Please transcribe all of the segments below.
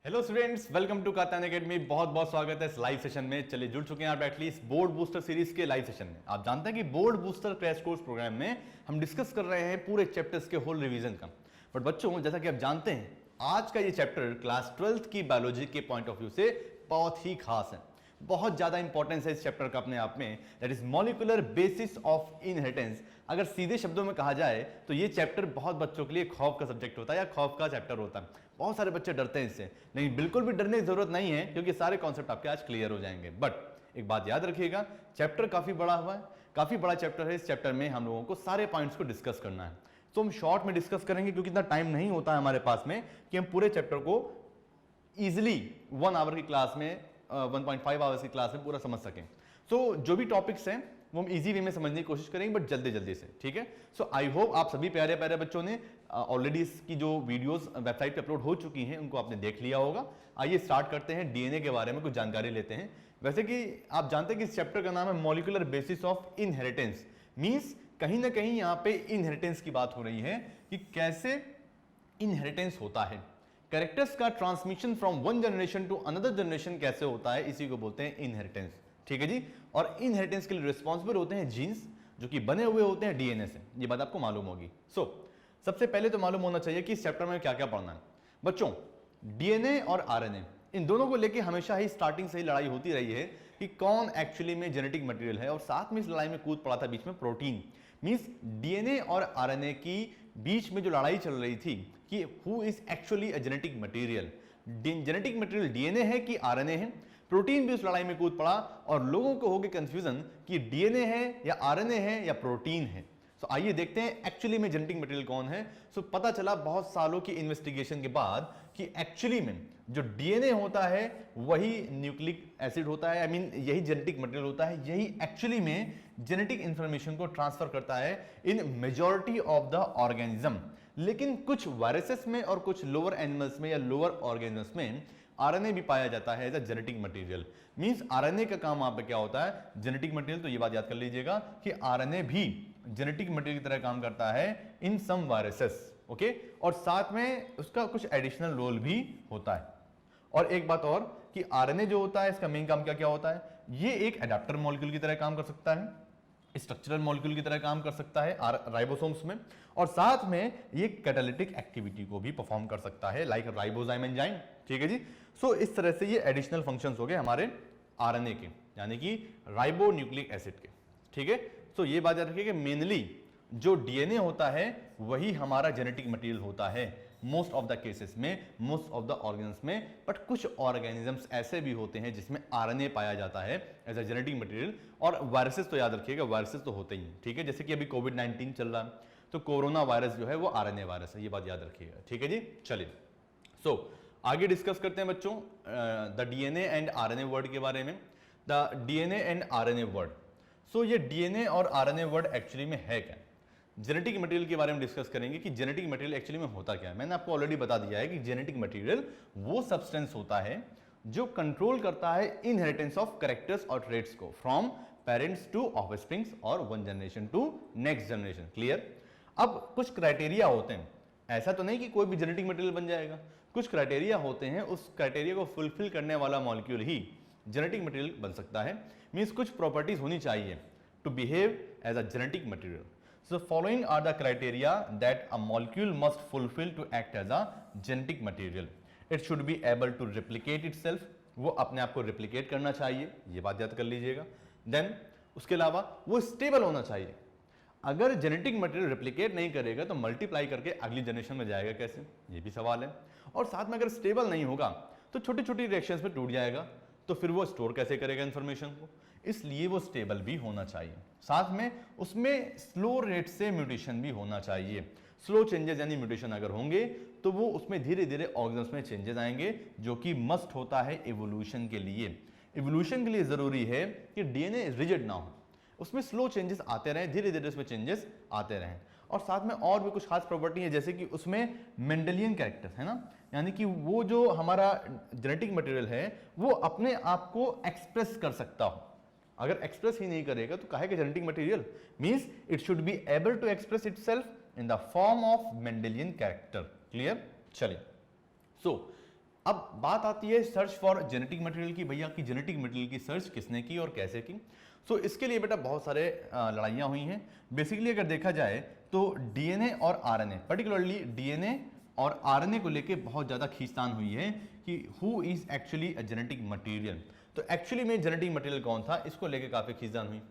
Hello students, welcome to Katan Academy. बहुत बहुत स्वागत है इस लाइव सेशन में। चलिए जुड़ चुके हैं आप एटलीस्ट बोर्ड बूस्टर सीरीज के लाइव सेशन में। आप जानते हैं कि board booster crash course program में हम डिस्कस कर रहे हैं पूरे चैप्टर्स के होल रिवीजन का। बट बच्चों, जैसा कि आप जानते हैं, आज का ये चैप्टर क्लास 12th की बायोलॉजी के पॉइंट ऑफ व्यू से बहुत ही खास है। बहुत ज्यादा इंपॉर्टेंस है इस चैप्टर का अपने आप में, that is molecular basis of inheritance. अगर सीधे शब्दों में कहा जाए तो ये चैप्टर बहुत बच्चों के लिए खौफ का सब्जेक्ट होता है या खौफ का चैप्टर होता है। बहुत सारे बच्चे डरते हैं इससे, नहीं बिल्कुल भी डरने की जरूरत नहीं है, क्योंकि सारे कॉन्सेप्ट आपके आज क्लियर हो जाएंगे। बट एक बात याद रखिएगा, चैप्टर काफी बड़ा हुआ है, काफी बड़ा चैप्टर है। इस चैप्टर में हम लोगों को सारे पॉइंट्स को डिस्कस करना है, तो हम शॉर्ट में डिस्कस करेंगे, क्योंकि इतना टाइम नहीं होता है हमारे पास में कि हम पूरे चैप्टर को इजिली 1 आवर की क्लास में 1.5 आवर्स की क्लास में पूरा समझ सकें। सो जो भी टॉपिक्स हैं वो हम इजी वे में समझने की कोशिश करेंगे, बट जल्दी जल्दी से, ठीक है। सो आई होप आप सभी प्यारे प्यारे बच्चों ने ऑलरेडी इसकी जो वीडियोस वेबसाइट पे अपलोड हो चुकी हैं उनको आपने देख लिया होगा। आइए स्टार्ट करते हैं, डीएनए के बारे में कुछ जानकारी लेते हैं। वैसे कि आप जानते हैं कि इस चैप्टर का नाम है molecular basis of inheritance. Means कहीं ना कहीं यहाँ पे इनहेरिटेंस की बात हो रही है कि कैसे इनहेरिटेंस होता है, कैरेक्टर्स का transmission from one generation to another generation कैसे होता है, इसी को बोलते हैं इनहेरिटेंस, ठीक है जी। और इनहेरिटेंस के लिए रिस्पॉन्सिबल होते हैं जीन्स, जो कि बने हुए होते हैं डीएनए से। ये बात आपको मालूम होगी। सबसे पहले तो मालूम होना चाहिए कि इस चैप्टर में क्या क्या पढ़ना है बच्चों। डीएनए और आरएनए, इन दोनों को लेके हमेशा ही स्टार्टिंग से ही लड़ाई होती रही है कि कौन एक्चुअली में जेनेटिक मटेरियल है, और साथ में इस लड़ाई में कूद पड़ा था बीच में प्रोटीन। मींस डीएनए और आरएनए की बीच में जो लड़ाई चल रही थी कि who is actually a genetic material, genetic material DNA है कि आरएनए है। प्रोटीन भी उस लड़ाई में कूद पड़ा और लोगों को हो गया कंफ्यूजन कि डीएनए है या आरएनए है या प्रोटीन है। सो आइए देखते हैं एक्चुअली में जेनेटिक मटेरियल कौन है। सो पता चला बहुत सालों की इन्वेस्टिगेशन के बाद कि एक्चुअली में जो डीएनए होता है वही न्यूक्लिक एसिड होता है, आई मीन यही जेनेटिक मटेरियल होता है, यही एक्चुअली में जेनेटिक इंफॉर्मेशन को ट्रांसफर करता है इन मेजॉरिटी ऑफ द ऑर्गेनिज्म। लेकिन कुछ वायरसेस में और कुछ लोअर एनिमल्स में या लोअर ऑर्गेनिजम्स में आरएनए भी पाया जाता है as a genetic material. Means RNA का काम वहां पे क्या होता है, जेनेटिक मटेरियल। तो ये बात याद कर लीजिएगा कि आरएनए भी जेनेटिक मटेरियल की तरह काम करता है इन सम वायरसेस, ओके। और साथ में उसका कुछ एडिशनल रोल भी होता है। और एक बात और कि आरएनए जो होता है इसका मेन काम क्या क्या होता है, ये एक एडाप्टर मॉलिक्यूल की तरह काम कर सकता है, स्ट्रक्चरल मॉलिक्यूल की तरह काम कर सकता है राइबोसोम्स में, और साथ में ये कैटालिटिक एक्टिविटी को भी परफॉर्म कर सकता है, लाइक राइबोजाइम एंजाइम, ठीक है जी। सो इस तरह से ये एडिशनल फंक्शंस हो गए हमारे आरएनए के, यानी कि राइबो न्यूक्लिक एसिड के, ठीक है। सो ये बात याद रखिए कि मेनली जो डीएनए होता है वही हमारा जेनेटिक मटेरियल होता है मोस्ट ऑफ द केसेस में, मोस्ट ऑफ द ऑर्गेनिज्म्स में। बट कुछ ऑर्गेनिजम्स ऐसे भी होते हैं जिसमें आरएनए पाया जाता है एज अ जेनेटिक मटेरियल। और वायरसेस तो याद रखिएगा, वायरसेस तो होते ही हैं, ठीक है। जैसे कि अभी कोविड-19 चल रहा है, तो कोरोना वायरस जो है वो आरएनए वायरस है, ये बात याद रखिएगा, ठीक है जी। चलिए आगे डिस्कस करते हैं बच्चों the DNA and RNA word के बारे में। The DNA and RNA word, ये डीएनए और आरएनए वर्ड एक्चुअली में है क्या। जेनेटिक मटेरियल के बारे में डिस्कस करेंगे कि जेनेटिक मटेरियल एक्चुअली में होता क्या है। मैंने आपको ऑलरेडी बता दिया है कि जेनेटिक मटेरियल वो सब्सटेंस होता है जो कंट्रोल करता है इनहेरिटेंस ऑफ कैरेक्टर्स और ट्रेट्स को फ्रॉम पेरेंट्स टू ऑफस्प्रिंग्स और one generation to next generation. Clear. अब कुछ क्राइटेरिया होते हैं, ऐसा तो नहीं कि कोई भी जेनेटिक मटेरियल बन जाएगा। कुछ क्राइटेरिया होते हैं, उस क्राइटेरिया को फुलफिल करने वाला मॉलिक्यूल ही जेनेटिक मटेरियल बन सकता है। मींस कुछ प्रॉपर्टीज होनी चाहिए to behave as a genetic material. So following are the criteria that a molecule must fulfill to act as a genetic material. It should be able to replicate itself. वो अपने आप को replicate करना चाहिए, ये बात याद कर लीजिएगा। Then उसके अलावा वो stable होना चाहिए। अगर जेनेटिक मटेरियल रेप्लिकेट नहीं करेगा तो मल्टीप्लाई करके अगली जनरेशन में जाएगा कैसे, ये भी सवाल है। और साथ में अगर स्टेबल नहीं होगा तो छोटी छोटी रिएक्शंस में टूट जाएगा, तो फिर वो स्टोर कैसे करेगा इंफॉर्मेशन को। इसलिए वो स्टेबल भी होना चाहिए, साथ में उसमें स्लो रेट से म्यूटेशन भी होना चाहिए। स्लो चेंजेस यानी म्यूटेशन अगर होंगे तो वो उसमें धीरे धीरे ऑर्गेनिज्म में चेंजेस आएंगे, जो कि मस्ट होता है इवोल्यूशन के लिए। इवोल्यूशन के लिए जरूरी है कि डीएनए रिजिड ना हो, उसमें स्लो चेंजेस आते रहें, धीरे धीरे उसमें चेंजेस आते रहें। और साथ में और भी कुछ खास प्रॉपर्टी है, जैसे कि उसमें मेंडेलियन कैरेक्टर्स है ना, यानी कि वो जो हमारा जेनेटिक मटेरियल है वो अपने आप को एक्सप्रेस कर सकता हो। अगर एक्सप्रेस ही नहीं करेगा तो काहे का genetic material. Means it should be able to express itself in the form of Mendelian character. Clear. चलिए अब बात आती है सर्च फॉर जेनेटिक मटेरियल की। भैया की जेनेटिक मटेरियल की सर्च किसने की और कैसे की? सो इसके लिए बेटा बहुत सारे लड़ाइयाँ हुई हैं। बेसिकली अगर देखा जाए तो डीएनए और आरएनए, पर्टिकुलरली डीएनए और आरएनए को लेके बहुत ज़्यादा खींचतान हुई है कि who is actually a genetic material. तो एक्चुअली में जेनेटिक मटेरियल कौन था, इसको लेके काफ़ी खींचतान हुई।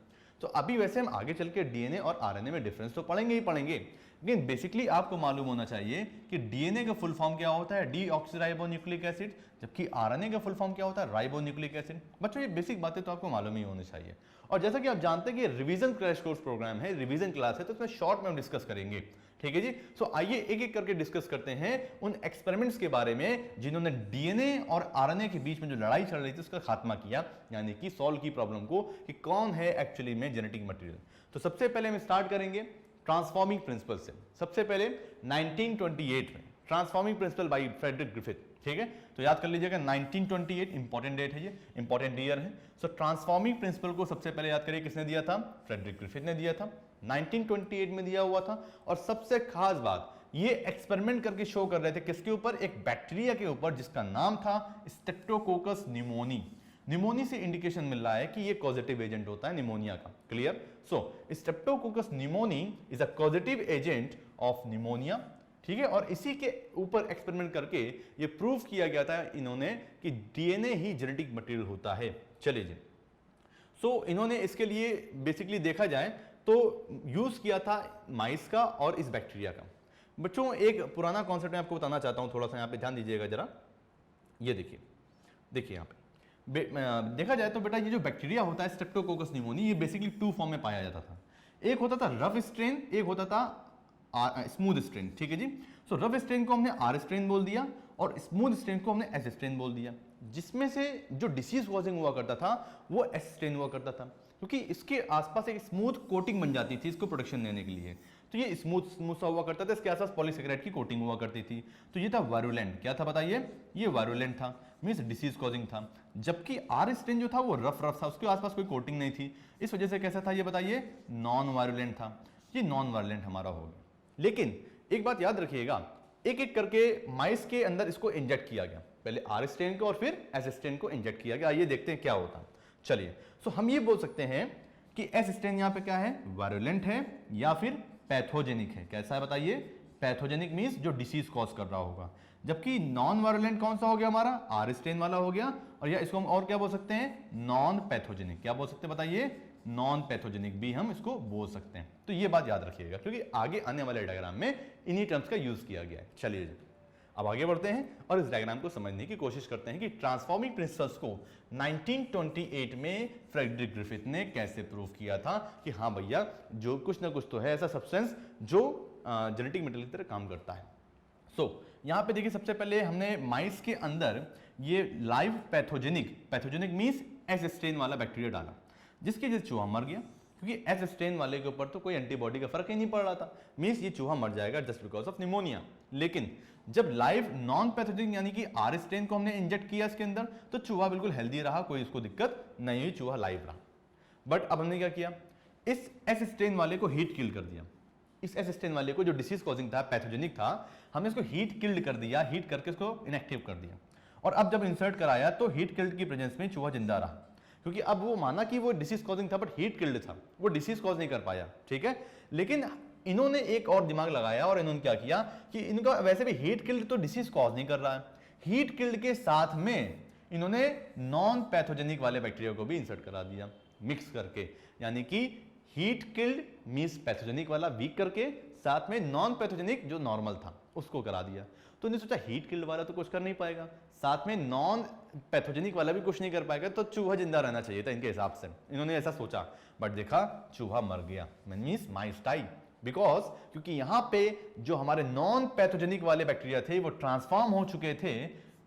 तो अभी वैसे हम आगे चल के डीएनए और आरएनए में डिफरेंस तो पढ़ेंगे ही पढ़ेंगे, लेकिन बेसिकली आपको मालूम होना चाहिए कि डीएनए का फुल फॉर्म क्या होता है, डीऑक्सीराइबोन्यूक्लिक एसिड, जबकि आरएनए का फुल फॉर्म क्या होता है, राइबोन्यूक्लिक एसिड। बच्चों ये बेसिक बातें तो आपको मालूम ही होनी चाहिए। और जैसा कि आप जानते हैं कि रिवीजन क्रैश कोर्स प्रोग्राम है, रिवीजन क्लास है, तो इसमें शॉर्ट में हम डिस्कस करेंगे। ठीक है जी। सो आइए एक एक करके डिस्कस करते हैं उन एक्सपेरिमेंट्स के बारे में जिन्होंने डीएनए और आरएनए के बीच में जो लड़ाई चल रही थी उसका खात्मा किया, यानी कि सॉल्व की प्रॉब्लम को कि कौन है एक्चुअली में जेनेटिक मटेरियल। तो सबसे पहले हम स्टार्ट करेंगे ट्रांसफॉर्मिंग प्रिंसिपल से। सबसे पहले 1928 में transforming principle by Frederick Griffith. ठीक है, तो याद कर लीजिएगा 1928 इंपॉर्टेंट डेट है, ये इंपॉर्टेंट ईयर है। सो ट्रांसफॉर्मिंग प्रिंसिपल को सबसे पहले याद करिए किसने दिया था, फ्रेडरिक ग्रिफिथ ने दिया था, 1928 में दिया हुआ था। और सबसे खास बात, ये एक्सपेरिमेंट करके शो कर रहे थे किसके ऊपर, एक बैक्टीरिया के ऊपर जिसका नाम था स्ट्रेप्टोकोकस निमोनी। निमोनी से इंडिकेशन मिल रहा है कि ये कॉजेटिव एजेंट होता है निमोनिया का। Clear? So Streptococcus pneumoniae is a causative agent of pneumonia. ठीक है, और इसी के ऊपर एक्सपेरिमेंट करके ये प्रूव किया गया था इन्होंने कि डीएनए ही जेनेटिक मटेरियल होता है। चलिए जी। सो इन्होंने इसके लिए बेसिकली देखा जाए तो यूज किया था माइस का और इस बैक्टीरिया का। बच्चों एक पुराना कॉन्सेप्ट मैं आपको बताना चाहता हूं, थोड़ा सा यहाँ पे ध्यान दीजिएगा जरा। ये देखिए, देखिए यहाँ पे देखा जाए तो बेटा ये जो बैक्टीरिया होता है स्ट्रेप्टोकोकस निमोनी, ये बेसिकली टू फॉर्म में पाया जाता था। एक होता था रफ स्ट्रेन, एक होता था स्मूथ स्ट्रेन। ठीक है जी। सो रफ स्ट्रेन को हमने आर स्ट्रेन बोल दिया और स्मूथ स्ट्रेन को हमने एस स्ट्रेन बोल दिया। जिसमें से जो डिसीज कॉजिंग हुआ करता था वो एस स्ट्रेन हुआ करता था, क्योंकि इसके आसपास एक स्मूथ कोटिंग बन जाती थी इसको प्रोटेक्शन देने के लिए। तो ये स्मूथ सा हुआ करता था, इसके आसपास पॉलीसेकेराइड की कोटिंग हुआ करती थी। तो ये था वायरुलेंट। क्या था बताइए? ये वायरुलेंट था, मींस डिसीज कॉजिंग था। जबकि आर स्ट्रेन जो था वो रफ था, उसके आसपास कोई कोटिंग नहीं थी, इस वजह से कैसा था ये बताइए, नॉन वायरुलेंट था। ये नॉन वायरुलेंट हमारा हो गया। लेकिन एक बात याद रखिएगा, एक एक करके माइस के अंदर इसको इंजेक्ट किया गया, पहले आर स्ट्रेन को और फिर एस स्ट्रेन को इंजेक्ट किया गया। आइए देखते हैं क्या होता है। चलिए, सो हम ये बोल सकते हैं कि एस स्ट्रेन यहाँ पे क्या है, वायरुलेंट है या फिर पैथोजेनिक है। कैसा है बताइए? पैथोजेनिक मींस जो डिसीज कॉज कर रहा होगा। जबकि नॉन वायरुलेंट कौन सा हो गया हमारा, आर स्ट्रेन वाला हो गया। और या इसको हम और क्या बोल सकते हैं, नॉन पैथोजेनिक। क्या बोल सकते हैं बताइए? नॉन पैथोजेनिक भी हम इसको बोल सकते हैं। तो ये बात याद रखिएगा क्योंकि आगे आने वाले डायग्राम में इन्हीं टर्म्स का यूज किया गया है। चलिए अब आगे बढ़ते हैं और इस डायग्राम को समझने की कोशिश करते हैं कि ट्रांसफॉर्मिंग प्रिंसिपल्स को 1928 में फ्रेडरिक ग्रिफिथ ने कैसे प्रूव किया था कि हाँ भैया जो कुछ ना कुछ तो है ऐसा सब्सटेंस जो जेनेटिक मटेरियल की तरह काम करता है। सो यहाँ पे देखिए, सबसे पहले हमने माइस के अंदर ये live pathogenic means S strain वाला बैक्टीरिया डाला, जिसकी वजह से चूहा मर गया। क्योंकि एस स्ट्रेन वाले के ऊपर तो कोई एंटीबॉडी का फर्क ही नहीं पड़ रहा था, मींस ये चूहा मर जाएगा जस्ट बिकॉज ऑफ निमोनिया। लेकिन जब लाइव नॉन पैथोजेनिक यानी कि आर स्ट्रेन को हमने इंजेक्ट किया इसके अंदर, तो चूहा बिल्कुल हेल्दी रहा, कोई इसको दिक्कत नहीं हुई, चूहा लाइव रहा। बट अब हमने क्या किया, इस एस स्ट्रेन वाले को हीट किल कर दिया। इस एस स्ट्रेन वाले को जो डिसीज कॉजिंग था, पैथोजेनिक था, हमने इसको हीट किल्ड कर दिया, हीट करके इसको इनएक्टिव कर दिया। और अब जब इंसर्ट कराया तो हीट किल्ड की प्रेजेंस में चूहा जिंदा रहा, क्योंकि अब वो माना कि वो डिसीज कॉजिंग था बट हीट किल्ड था, वो डिसीज कॉज नहीं कर पाया। ठीक है, लेकिन इन्होंने एक और दिमाग लगाया और इन्होंने क्या किया कि इनका वैसे भी हीट किल्ड तो डिसीज कॉज नहीं कर रहा है, हीट किल्ड के साथ में इन्होंने नॉन पैथोजेनिक वाले बैक्टीरिया को भी इंसर्ट करा दिया मिक्स करके। यानी कि हीट किल्ड मींस पैथोजेनिक वाला वीक करके, साथ में नॉन पैथोजेनिक जो नॉर्मल था उसको करा दिया। तो इन्होंने सोचा हीट किल्ड वाला तो कुछ कर नहीं पाएगा, साथ में नॉन पैथोजेनिक वाला भी कुछ नहीं कर पाएगा, तो चूहा जिंदा रहना चाहिए था इनके हिसाब से। इन्होंने ऐसा सोचा, बट देखा चूहा मर गया, मींस माइस डाई। बिकॉज क्योंकि यहां पे जो हमारे नॉन पैथोजेनिक वाले बैक्टीरिया थे वो ट्रांसफॉर्म हो चुके थे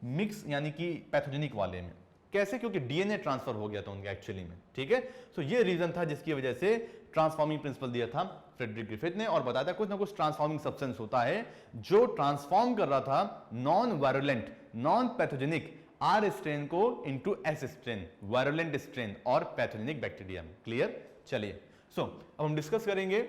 मिक्स यानी कि पैथोजेनिक वाले में। कैसे? क्योंकि डीएनए ट्रांसफर हो गया था उनके एक्चुअली में। ठीक है, तो ये रीजन था जिसकी वजह से ट्रांसफॉर्मिंग प्रिंसिपल दिया था फ्रेडरिक ग्रिफिथ ने, और बताया था कुछ ना कुछ ट्रांसफॉर्मिंग सब्सटेंस होता है जो ट्रांसफॉर्म कर रहा था non virulent non pathogenic R strain को into S strain, virulent strain और पैथोजेनिक बैक्टीरिया में। क्लियर? चलिए, सो अब हम डिस्कस करेंगे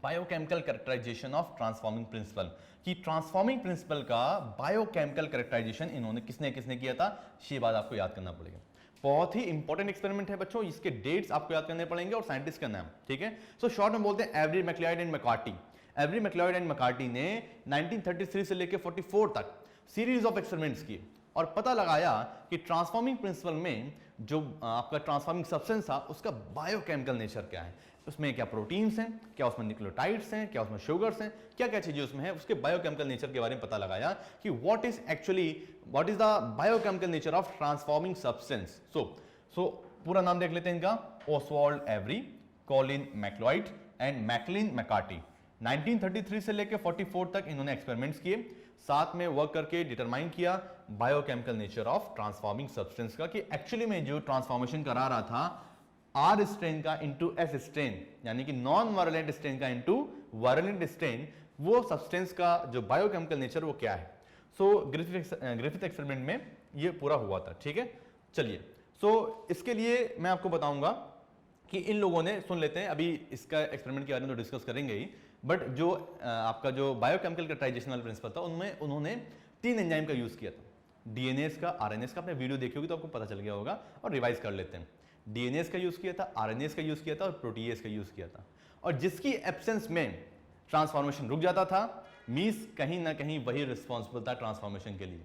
biochemical characterization of transforming principle, कि ट्रांसफॉर्मिंग प्रिंसिपल का बायोकेमिकल कैरेक्टराइजेशन इन्होंने किसने किसने किया था, ये बात आपको याद करना पड़ेगा। बहुत ही इंपॉर्टेंट एक्सपेरिमेंट है बच्चों, इसके डेट्स आपको याद करने पड़ेंगे और साइंटिस्ट का नाम, ठीक है। सो शॉर्ट में बोलते हैं Avery MacLeod and McCarty. Avery MacLeod and McCarty ने 1933 से लेकर 44 तक सीरीज ऑफ एक्सपेरिमेंट्स किए और पता लगाया कि ट्रांसफॉर्मिंग प्रिंसिपल में जो आपका ट्रांसफॉर्मिंग सब्सटेंस था उसका बायोकेमिकल नेचर क्या है, उसमें क्या प्रोटीन्स हैं, क्या उसमें न्यूक्लियोटाइड्स हैं, क्या उसमें शुगर्स हैं, क्या क्या चीजें उसमें है, उसके बायोकेमिकल नेचर के बारे में पता लगाया कि what is the biochemical nature of transforming substance. So पूरा नाम देख लेते हैं इनका, Oswald Avery, Colin MacLeod and Maclyn McCarty. 1933 से लेकर 44 तक इन्होंने एक्सपेरिमेंट्स किए, साथ में वर्क करके डिटरमाइन किया biochemical nature of transforming substance का, कि एक्चुअली में जो ट्रांसफॉर्मेशन करा रहा था आर स्ट्रेन का इंटू एस स्ट्रेन, यानी कि नॉन वायलेंट स्ट्रेन का इंटू वायलेंट स्ट्रेन, वो सब्सटेंस का जो बायोकेमिकल नेचर वो क्या है। सो ग्रिफिथ एक्सपेरिमेंट में ये पूरा हुआ था, ठीक है। चलिए, सो इसके लिए मैं आपको बताऊंगा कि इन लोगों ने, सुन लेते हैं, अभी इसका एक्सपेरिमेंट के बारे में तो डिस्कस करेंगे ही, बट जो आपका जो बायोकेमिकल कैरेक्टराइजेशन वाला प्रिंसिपल था उनमें उन्होंने 3 एंजाइम का यूज किया था, डीएनएस का, आरएनएस का। आपने वीडियो देखी होगी तो आपको पता चल गया होगा, और रिवाइज कर लेते हैं। डीएनएस का यूज किया था, आरएनएस का यूज किया था और प्रोटीएस का यूज किया था, और जिसकी एब्सेंस में ट्रांसफॉर्मेशन रुक जाता था, मींस कहीं ना कहीं वही रिस्पॉन्सिबल था ट्रांसफॉर्मेशन के लिए।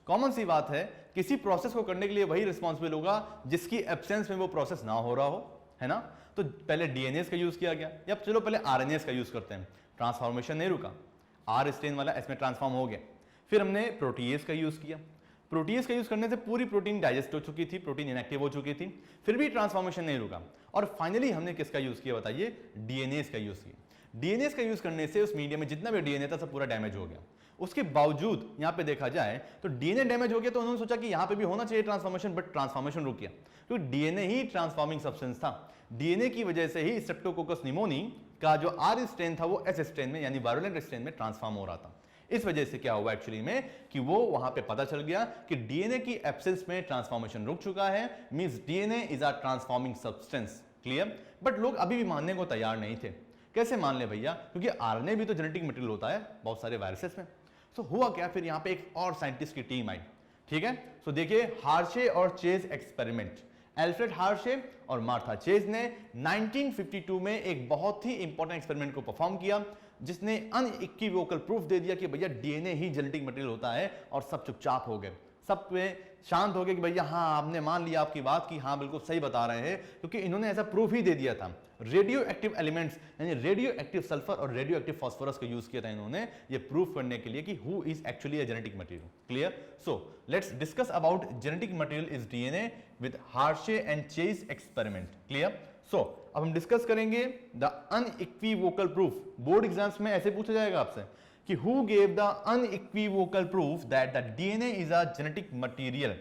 कॉमन सी बात है, किसी प्रोसेस को करने के लिए वही रिस्पॉन्सिबल होगा जिसकी एब्सेंस में वो प्रोसेस ना हो रहा हो, है ना। तो पहले डीएनएस का यूज किया गया, या चलो पहले आरएनएस का यूज करते हैं, ट्रांसफॉर्मेशन नहीं रुका, आर स्ट्रेन वाला इसमें ट्रांसफॉर्म हो गया। फिर हमने प्रोटीएस का यूज किया, प्रोटीएस का यूज करने से पूरी प्रोटीन डाइजेस्ट हो चुकी थी, प्रोटीन इनएक्टिव हो चुकी थी, फिर भी ट्रांसफॉर्मेशन नहीं रुका, और फाइनली हमने किसका यूज किया बताइए, डीएनएस का यूज किया। डीएनएस का यूज करने से उस मीडिया में जितना भी डीएनए था सब पूरा डैमेज हो गया। उसके बावजूद यहां पे देखा जाए तो डीएनए डैमेज हो गया, तो उन्होंने सोचा कि यहां पे भी होना चाहिए ट्रांसफॉर्मेशन, बट ट्रांसफॉर्मेशन रुक गया, क्योंकि डीएनए ही ट्रांसफॉर्मिंग सब्सटेंस था। डीएनए की वजह से ही स्ट्रेप्टोकोकस निमोनी का जो आर स्ट्रेन था वो एस स्ट्रेन में, यानी वायरुलेंट स्ट्रेन में ट्रांसफॉर्म हो रहा था। इस वजह से क्या हुआ एक्चुअली में कि वो वहां पे पता चल गया कि डीएनए की एब्सेंस में ट्रांसफॉर्मेशन रुक चुका है, means DNA is a transforming substance. Clear. But लोग अभी भी मानने को तैयार नहीं थे। कैसे मान ले भैया, क्योंकि आरएनए भी तो जेनेटिक मटेरियल होता है बहुत सारे वायरसेस में। सो हुआ क्या, फिर यहां पे एक और साइंटिस्ट की टीम आई, ठीक है। सो देखिए, हार्शे और चेज एक्सपेरिमेंट, एल्फ्रेड हार्शे और मार्था चेज ने 1952 में एक बहुत ही इंपॉर्टेंट एक्सपेरिमेंट को परफॉर्म किया, जिसने अनइक्विवोकल प्रूफ दे दिया कि भैया डीएनए ही जेनेटिक मटेरियल होता है, और सब चुपचाप हो गए, सब पे शांत हो गए कि भैया हाँ आपने मान लिया आपकी बात कि हाँ बिल्कुल सही बता रहे हैं, क्योंकि इन्होंने ऐसा प्रूफ ही दे दिया था। रेडियो एक्टिव एलिमेंट्स यानी रेडियो एक्टिव सल्फर और रेडियो एक्टिव फास्फोरस का यूज किया था इन्होंने ये प्रूफ करने के लिए कि who is actually a genetic material. Clear. So let's discuss about genetic material is DNA with Hershey and Chase experiment. Clear. So अब हम डिस्कस करेंगे the unequivocal proof. Board exams में ऐसे पूछा जाएगा आपसे कि who gave the unequivocal proof that the DNA is a genetic material.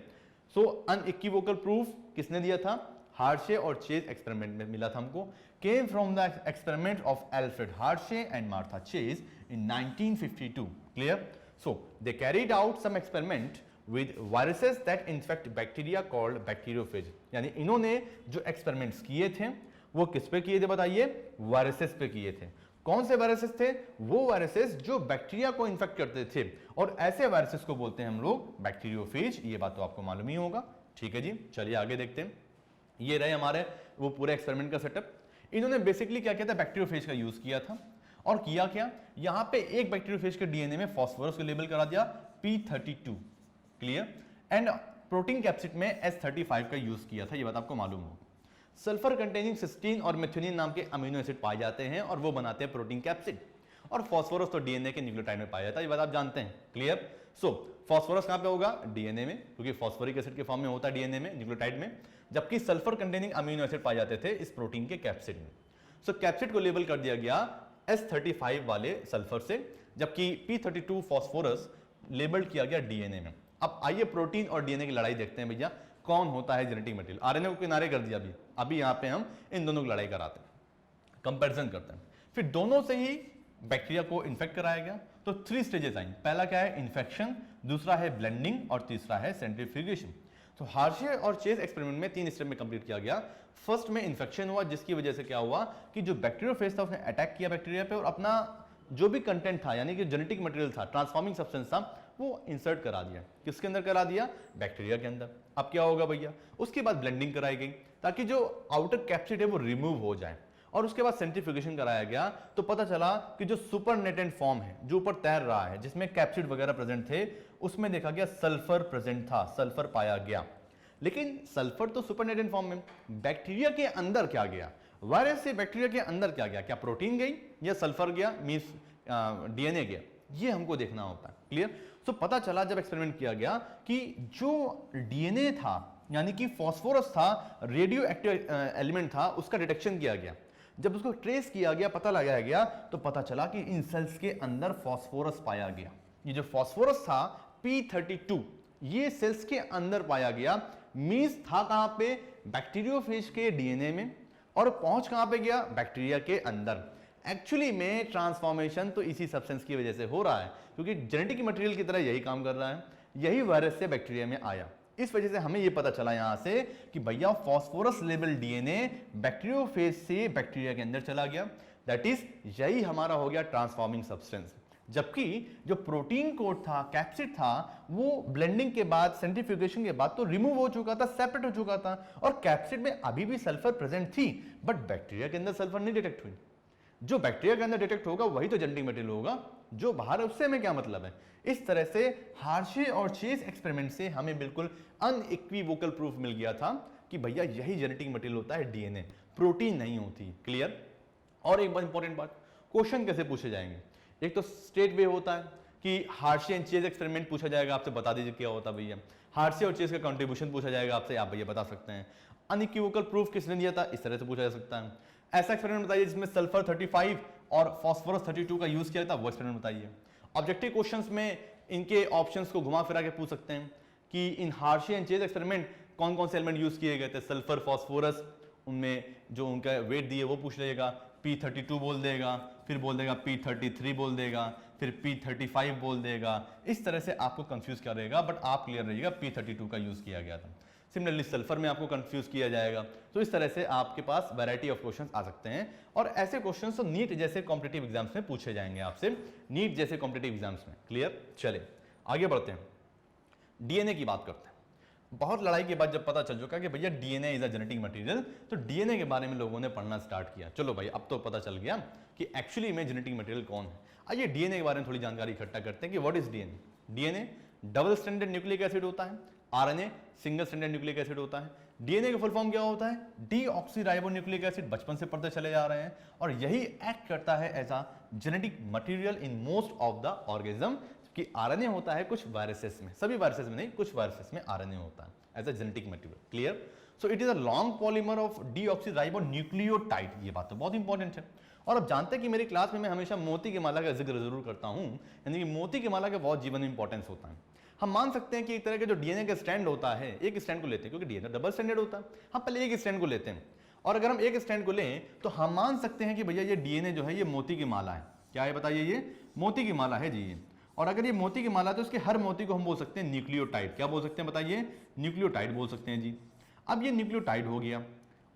So unequivocal proof किसने दिया था, हार्शे और चेज एक्सपेरिमेंट में मिला था हमको। Came from the experiment of Alfred Hershey and Martha Chase इन 1952। Clear. So they carried out some experiment with viruses that infect bacteria called bacteriophage। यानी इन्होंने जो एक्सपेरिमेंट्स किए थे वो किस पे किए थे बताइए, वायरसेस पे किए थे। कौन से वायरसेस थे, वो वायरसेस जो बैक्टीरिया को इन्फेक्ट करते थे, और ऐसे वायरसेस को बोलते हैं हम लोग बैक्टीरियोफेज। ये बात तो आपको मालूम ही होगा, ठीक है जी। चलिए आगे देखते हैं। ये रहे हमारे वो पूरे एक्सपेरिमेंट का सेटअप। इन्होंने बेसिकली क्या किया था, बैक्टीरियोफेज का यूज किया था, और किया क्या, यहां पे एक बैक्टीरियोफेज के डीएनए में फास्फोरस को लेबल करा दिया P32। Clear. And protein capsid में S35 का यूज किया था, ये बात आपको मालूम हो। सल्फर कंटेनिंग सिस्टीन और मेथियोनिन नाम के अमीनो एसिड पाए जाते हैं और वो बनाते हैं प्रोटीन कैप्सिड, और फास्फोरस तो डीएनए के न्यूक्लियोटाइड में पाया जाता है, ये बात आप जानते हैं। क्लियर। सो फास्फोरस कहां पे होगा, डीएनए में, क्योंकि फास्फोरिक एसिड के फॉर्म में होता है डीएनए में, न्यूक्लियोटाइड में, जबकि सल्फर कंटेनिंग अमीनो एसिड पाए जाते थे इस प्रोटीन के कैप्सिड में। सो कैप्सिड को लेबल कर दिया गया S35 वाले सल्फर से, जबकि P32 फास्फोरस लेबल्ड किया गया डीएनए में। अब आइए प्रोटीन और डीएनए की लड़ाई देखते हैं भैया, कौन होता है जेनेटिक मटेरियल। आरएनए को किनारे कर दिया अभी यहां पे हम इन दोनों की लड़ाई कराते हैं, कंपैरिजन करते हैं। फिर दोनों से ही बैक्टीरिया को इन्फेक्ट कराया गया। तो 3 स्टेजेस आई। पहला क्या है, इन्फेक्शन, दूसरा है ब्लेंडिंग, और तीसरा है सेंट्रीफ्यूगेशन। तो हार्शे और चेज एक्सपेरिमेंट में 3 स्टेप में कंप्लीट किया गया। फर्स्ट में इन्फेक्शन हुआ, जिसकी वजह से क्या हुआ कि जो बैक्टीरियोफेज था उसने अटैक किया बैक्टीरिया पे और अपना जो भी कंटेंट था यानी कि जेनेटिक मटेरियल था, ट्रांसफॉर्मिंग सब्सटेंस था, वो इंसर्ट करा दिया। किसके अंदर करा दिया? बैक्टीरिया के अंदर। अब क्या होगा भैया, उसके बाद ब्लेंडिंग कराई गई ताकि जो आउटर कैप्सिड है वो रिमूव हो जाए और उसके बाद सेंट्रीफ्यूगेशन कराया गया। तो पता चला कि जो सुपरनेटेंट फॉर्म है जो ऊपर तैर रहा है जिसमें कैप्सिड वगैरह प्रेजेंट थे, उसमें देखा गया सल्फर प्रेजेंट था, सल्फर पाया गया। लेकिन सल्फर तो सुपरनेटेंट फॉर्म में, बैक्टीरिया के अंदर क्या गया? वायरस से बैक्टीरिया के अंदर क्या गया? क्या प्रोटीन गई या सल्फर गया, मींस डीएनए गया? ये हमको देखना होता है। क्लियर? सो पता चला जब एक्सपेरिमेंट किया गया कि जो डीएनए था यानी कि फास्फोरस था, रेडियो एक्टिव एलिमेंट था, उसका डिटेक्शन किया गया। जब उसको ट्रेस किया गया, पता लगाया गया, तो पता चला कि इन सेल्स के अंदर फास्फोरस पाया गया। ये जो फास्फोरस था P32, ये सेल्स के अंदर पाया गया। मींस था कहां पे? बैक्टीरियोफेज के डीएनए में, और पहुंच कहां पे गया? बैक्टीरिया के अंदर। एक्चुअली में ट्रांसफॉर्मेशन तो इसी सब्सटेंस की वजह से हो रहा है, क्योंकि जेनेटिक मटेरियल की तरह यही काम कर रहा है। यही वायरस से बैक्टीरिया में आया। इस वजह से हमें यह पता चला यहां से कि भैया फास्फोरस लेवल डीएनए बैक्टीरियोफेज से बैक्टीरिया के अंदर चला गया। दैट इज, यही हमारा हो गया ट्रांसफॉर्मिंग सब्सटेंस। जबकि जो प्रोटीन कोड था, कैप्सिड था, वो ब्लेंडिंग के बाद, सेंट्रीफ्यूगेशन के बाद तो रिमूव हो चुका था, सेपरेट हो चुका था, और कैप्सिड में अभी भी सल्फर प्रेजेंट थी, बट बैक्टीरिया के अंदर सल्फर नहीं डिटेक्ट हुई। जो बैक्टीरिया के अंदर डिटेक्ट होगा वही तो जेनेटिक मटेरियल होगा, जो बाहर है उससे हमें क्या मतलब है। इस तरह से हार्शे और चेज एक्सपेरिमेंट से हमें बिल्कुल अनइक्विवोकल प्रूफ मिल गया था कि भैया यही जेनेटिक मटेरियल होता है, डीएनए, प्रोटीन नहीं होती। क्लियर? और एक बहुत इंपॉर्टेंट बात, क्वेश्चन कैसे पूछे जाएंगे? एक तो स्टेट वे होता है कि हार्शे एंड चेज एक्सपेरिमेंट पूछा जाएगा, आपसे बता दीजिए क्या होता है भैया। हार्शे और चेज का कंट्रीब्यूशन पूछा जाएगा आपसे, आप भैया बता सकते हैं। अनइक्विवोकल प्रूफ किसने दिया था, इस तरह से पूछा जा सकता है। ऐसा एक्सपेरिमेंट बताइए जिसमें सल्फर 35 और फास्फोरस 32 का यूज किया था, वो एक्सपेरिमेंट बताइए। ऑब्जेक्टिव क्वेश्चंस में इनके ऑप्शंस को घुमा फिरा के पूछ सकते हैं कि इन हार्शे एंड चेज एक्सपेरिमेंट कौन कौन से एलिमेंट यूज किए गए थे, सल्फर, फास्फोरस, उनमें जो उनका वेट दिए वो पूछ लेगा। P32 बोल देगा, फिर बोल देगा P33 बोल देगा, फिर P35 बोल देगा। इस तरह से आपको कंफ्यूज करेगा, बट आप क्लियर रहिएगा P32 का यूज किया गया था। सिमिलरली सल्फर में आपको कंफ्यूज किया जाएगा। तो इस तरह से आपके पास वैरायटी ऑफ क्वेश्चंस आ सकते हैं, और ऐसे क्वेश्चंस तो नीट जैसे कॉम्पिटिटिव एग्जाम्स में पूछे जाएंगे आपसे, नीट जैसे कॉम्पिटिटिव एग्जाम्स में। क्लियर? चले आगे बढ़ते हैं, डीएनए की बात करते हैं। बहुत लड़ाई के बाद जब पता चल चुका कि भैया DNA is a genetic material, तो डीएनए के बारे में लोगों ने पढ़ना स्टार्ट किया। चलो भाई, अब तो पता चल गया कि एक्चुअली में जेनेटिक मटेरियल कौन है। आइए डीएनए के बारे में थोड़ी जानकारी इकट्ठा करते हैं कि what is DNA. DNA double stranded nucleic acid होता है, RNA single stranded nucleic acid होता है। डीएनए का फुल फॉर्म क्या होता है? Deoxyribonucleic acid. बचपन से पढ़ते चले जा रहे हैं, और यही एक्ट करता है as a genetic material in most of the organism. कि आरएनए होता है कुछ वायरसेस में, सभी वायरसेस में नहीं, कुछ वायरसेस में आरएनए होता है as a genetic material. Clear? So it is a long polymer of deoxyribonucleotide. ये बात तो बहुत इंपॉर्टेंट है। और अब जानते हैं कि मेरी क्लास में मैं हमेशा मोती की माला का जिक्र जरूर करता हूं, यानी कि मोती की माला का बहुत जीवन में इंपॉर्टेंस होता है। हम मान सकते हैं कि एक तरह के जो डीएनए का स्ट्रैंड होता है, एक स्ट्रैंड को लेते हैं, क्योंकि डीएनए डबल स्ट्रैंडेड होता है। हम पहले एक स्ट्रैंड को लेते हैं, और अगर हम एक स्ट्रैंड को लें तो हम मान सकते हैं कि भैया ये डीएनए जो है ये मोती की माला है। क्या है बताइए? ये मोती की माला है जी ये। और अगर ये मोती की माला है तो उसके हर मोती को हम बोल सकते हैं न्यूक्लियोटाइड। क्या बोल सकते हैं बताइए? न्यूक्लियोटाइड बोल सकते हैं जी। अब ये न्यूक्लियोटाइड हो गया।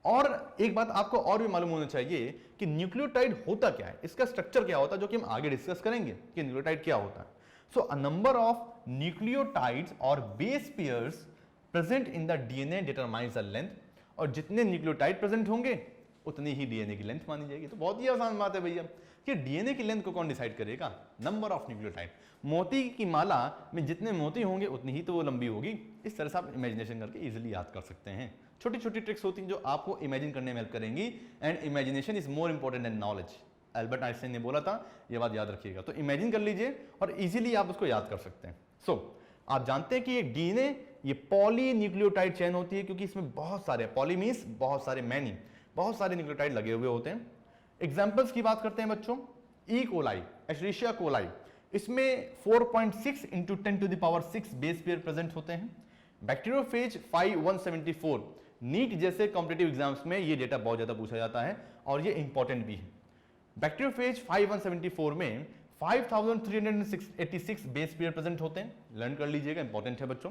और एक बात आपको और भी मालूम होना चाहिए कि न्यूक्लियोटाइड होता क्या है, इसका स्ट्रक्चर क्या होता है, जो कि हम आगे डिस्कस करेंगे कि न्यूक्लियोटाइड क्या होता है। सो अ नंबर ऑफ न्यूक्लियोटाइड्स और base pairs present in the DNA determines the length. और जितने न्यूक्लियोटाइड प्रेजेंट होंगे उतनी ही डीएनए की लेंथ मानी जाएगी। तो बहुत ही आसान बात है भैया कि डीएनए की लेंथ को कौन डिसाइड करेगा? Number of nucleotide. मोती की माला में जितने मोती होंगे उतनी ही तो वो लंबी होगी। इस तरह से आप इमेजिनेशन करके इजीली याद कर सकते हैं। छोटी छोटी ट्रिक्स होती हैं जो आपको इमेजिन करने में हेल्प करेंगी, and imagination is more important than knowledge. Albert Einstein ने बोला था, ये बात याद रखिएगा। तो इमेजिन कर लीजिए और इजीली आप उसको याद कर सकते हैं। आप जानते हैं कि एक डीएनए ये पॉली न्यूक्लियोटाइड चेन होती है, क्योंकि इसमें बहुत सारे, पॉली मींस बहुत सारे, मैनी, बहुत सारे न्यूक्लियोटाइड लगे हुए होते हैं। एग्जाम्पल्स की बात करते हैं बच्चों, ई कोलाई, एशेरिशिया कोलाई, इसमें 4.6 इंटू 10⁻⁶ बेस पेयर प्रेजेंट होते हैं। बैक्टीरियोफेज 5174, नीट जैसे कॉम्पिटिटिव एग्जाम्स में ये डेटा बहुत ज्यादा पूछा जाता है और ये इंपॉर्टेंट भी है। बैक्टीरियोफेज 5174 में 5386 बेस पेयर प्रेजेंट होते हैं, लर्न कर लीजिएगा, इंपॉर्टेंट है बच्चों।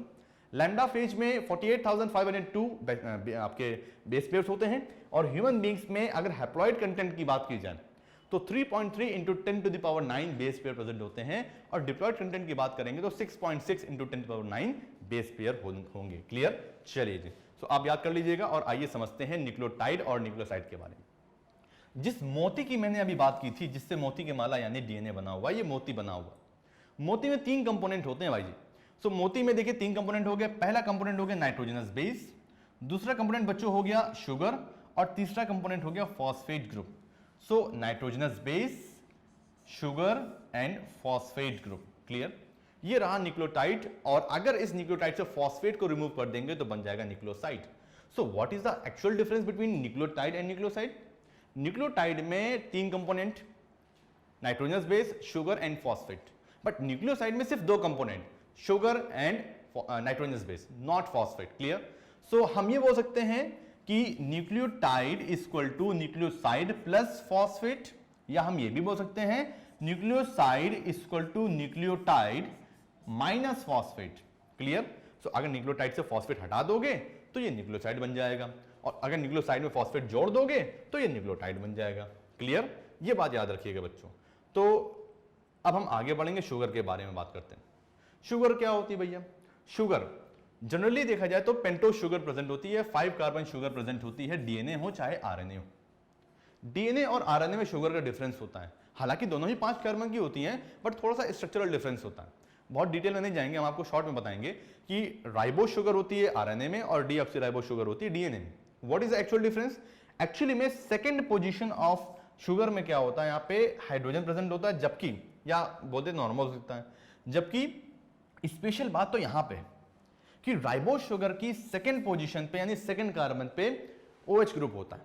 लैम्डा फेज में 48,502 आपके बेस पेयर्स होते हैं, और ह्यूमन बींग्स में अगर हैप्लॉइड कंटेंट की बात की जाए तो 3.3 इंटू 10⁹ बेस पेयर प्रेजेंट होते हैं, और डिप्लॉयड कंटेंट की बात करेंगे तो 6.6 इंटू 10⁹ बेस पेयर होंगे। क्लियर? चलिए जी, तो आप याद कर लीजिएगा और आइए समझते हैं न्यूक्लियोटाइड और न्यूक्लियोसाइड के बारे में। जिस मोती की मैंने अभी बात की थी, जिससे मोती की माला यानी डीएनए बना हुआ, ये मोती बना हुआ। मोती में 3 कंपोनेंट होते हैं भाई जी। सो मोती में देखिए 3 कंपोनेंट हो गया। पहला कंपोनेंट हो गया नाइट्रोजनस बेस, दूसरा कंपोनेंट बच्चों हो गया शुगर, और तीसरा कंपोनेंट हो गया phosphate group. So nitrogenous base, sugar and phosphate group. Clear? ये रहा न्यूक्लियोटाइड, और अगर इस न्यूक्लियोटाइड से फॉस्फेट को रिमूव कर देंगे तो बन जाएगा nucleoside. So what is the actual difference between nucleotide and nucleoside? Nucleotide में 3 component, nitrogenous base, sugar and phosphate, but nucleoside में सिर्फ 2 component, sugar and nitrogenous base, not phosphate. Clear? So हम ये बोल सकते हैं कि nucleotide equal to nucleoside plus phosphate, या हम ये भी बोल सकते हैं nucleoside equal to nucleotide minus phosphate. Clear? So अगर न्यूक्लियोटाइड से फॉस्फेट हटा दोगे तो ये न्यूक्लियोसाइड बन जाएगा, और अगर न्यूक्लियोसाइड में फॉस्फेट जोड़ दोगे तो ये न्यूक्लियोटाइड बन जाएगा। क्लियर? ये बात याद रखिएगा बच्चों। तो अब हम आगे बढ़ेंगे, शुगर के बारे में बात करते हैं। शुगर क्या होती है भैया? शुगर जनरली देखा जाए तो पेंटोस शुगर प्रेजेंट होती है, 5 कार्बन शुगर प्रेजेंट होती है, डीएनए हो चाहे आरएनए हो। डीएनए और आरएनए में शुगर का डिफरेंस होता है, हालांकि दोनों ही 5 कार्बन की होती हैं, बट थोड़ा सा स्ट्रक्चरल डिफरेंस होता है। बहुत डिटेल में नहीं जाएंगे, हम आपको शॉर्ट में बताएंगे कि राइबोस शुगर होती है आरएनए में और डीऑक्सीराइबोस शुगर होती है डीएनए में। What is the actual difference? Actually में सेकंड पोजीशन ऑफ शुगर में क्या होता है, यहाँ पे हाइड्रोजन प्रेजेंट होता है, जबकि या बोलते नॉर्मल हो सकता है, जबकि स्पेशल बात तो यहां पे कि राइबोस शुगर की सेकंड पोजीशन पे यानी सेकंड कार्बन पे OH ग्रुप होता है।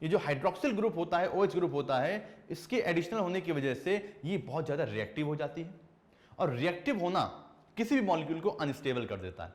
ये जो हाइड्रोक्सिल ग्रुप होता है, OH ग्रुप होता है, इसके एडिशनल होने की वजह से ये बहुत ज्यादा रिएक्टिव हो जाती है, और रिएक्टिव होना किसी भी मॉलिक्यूल को अनस्टेबल कर देता है।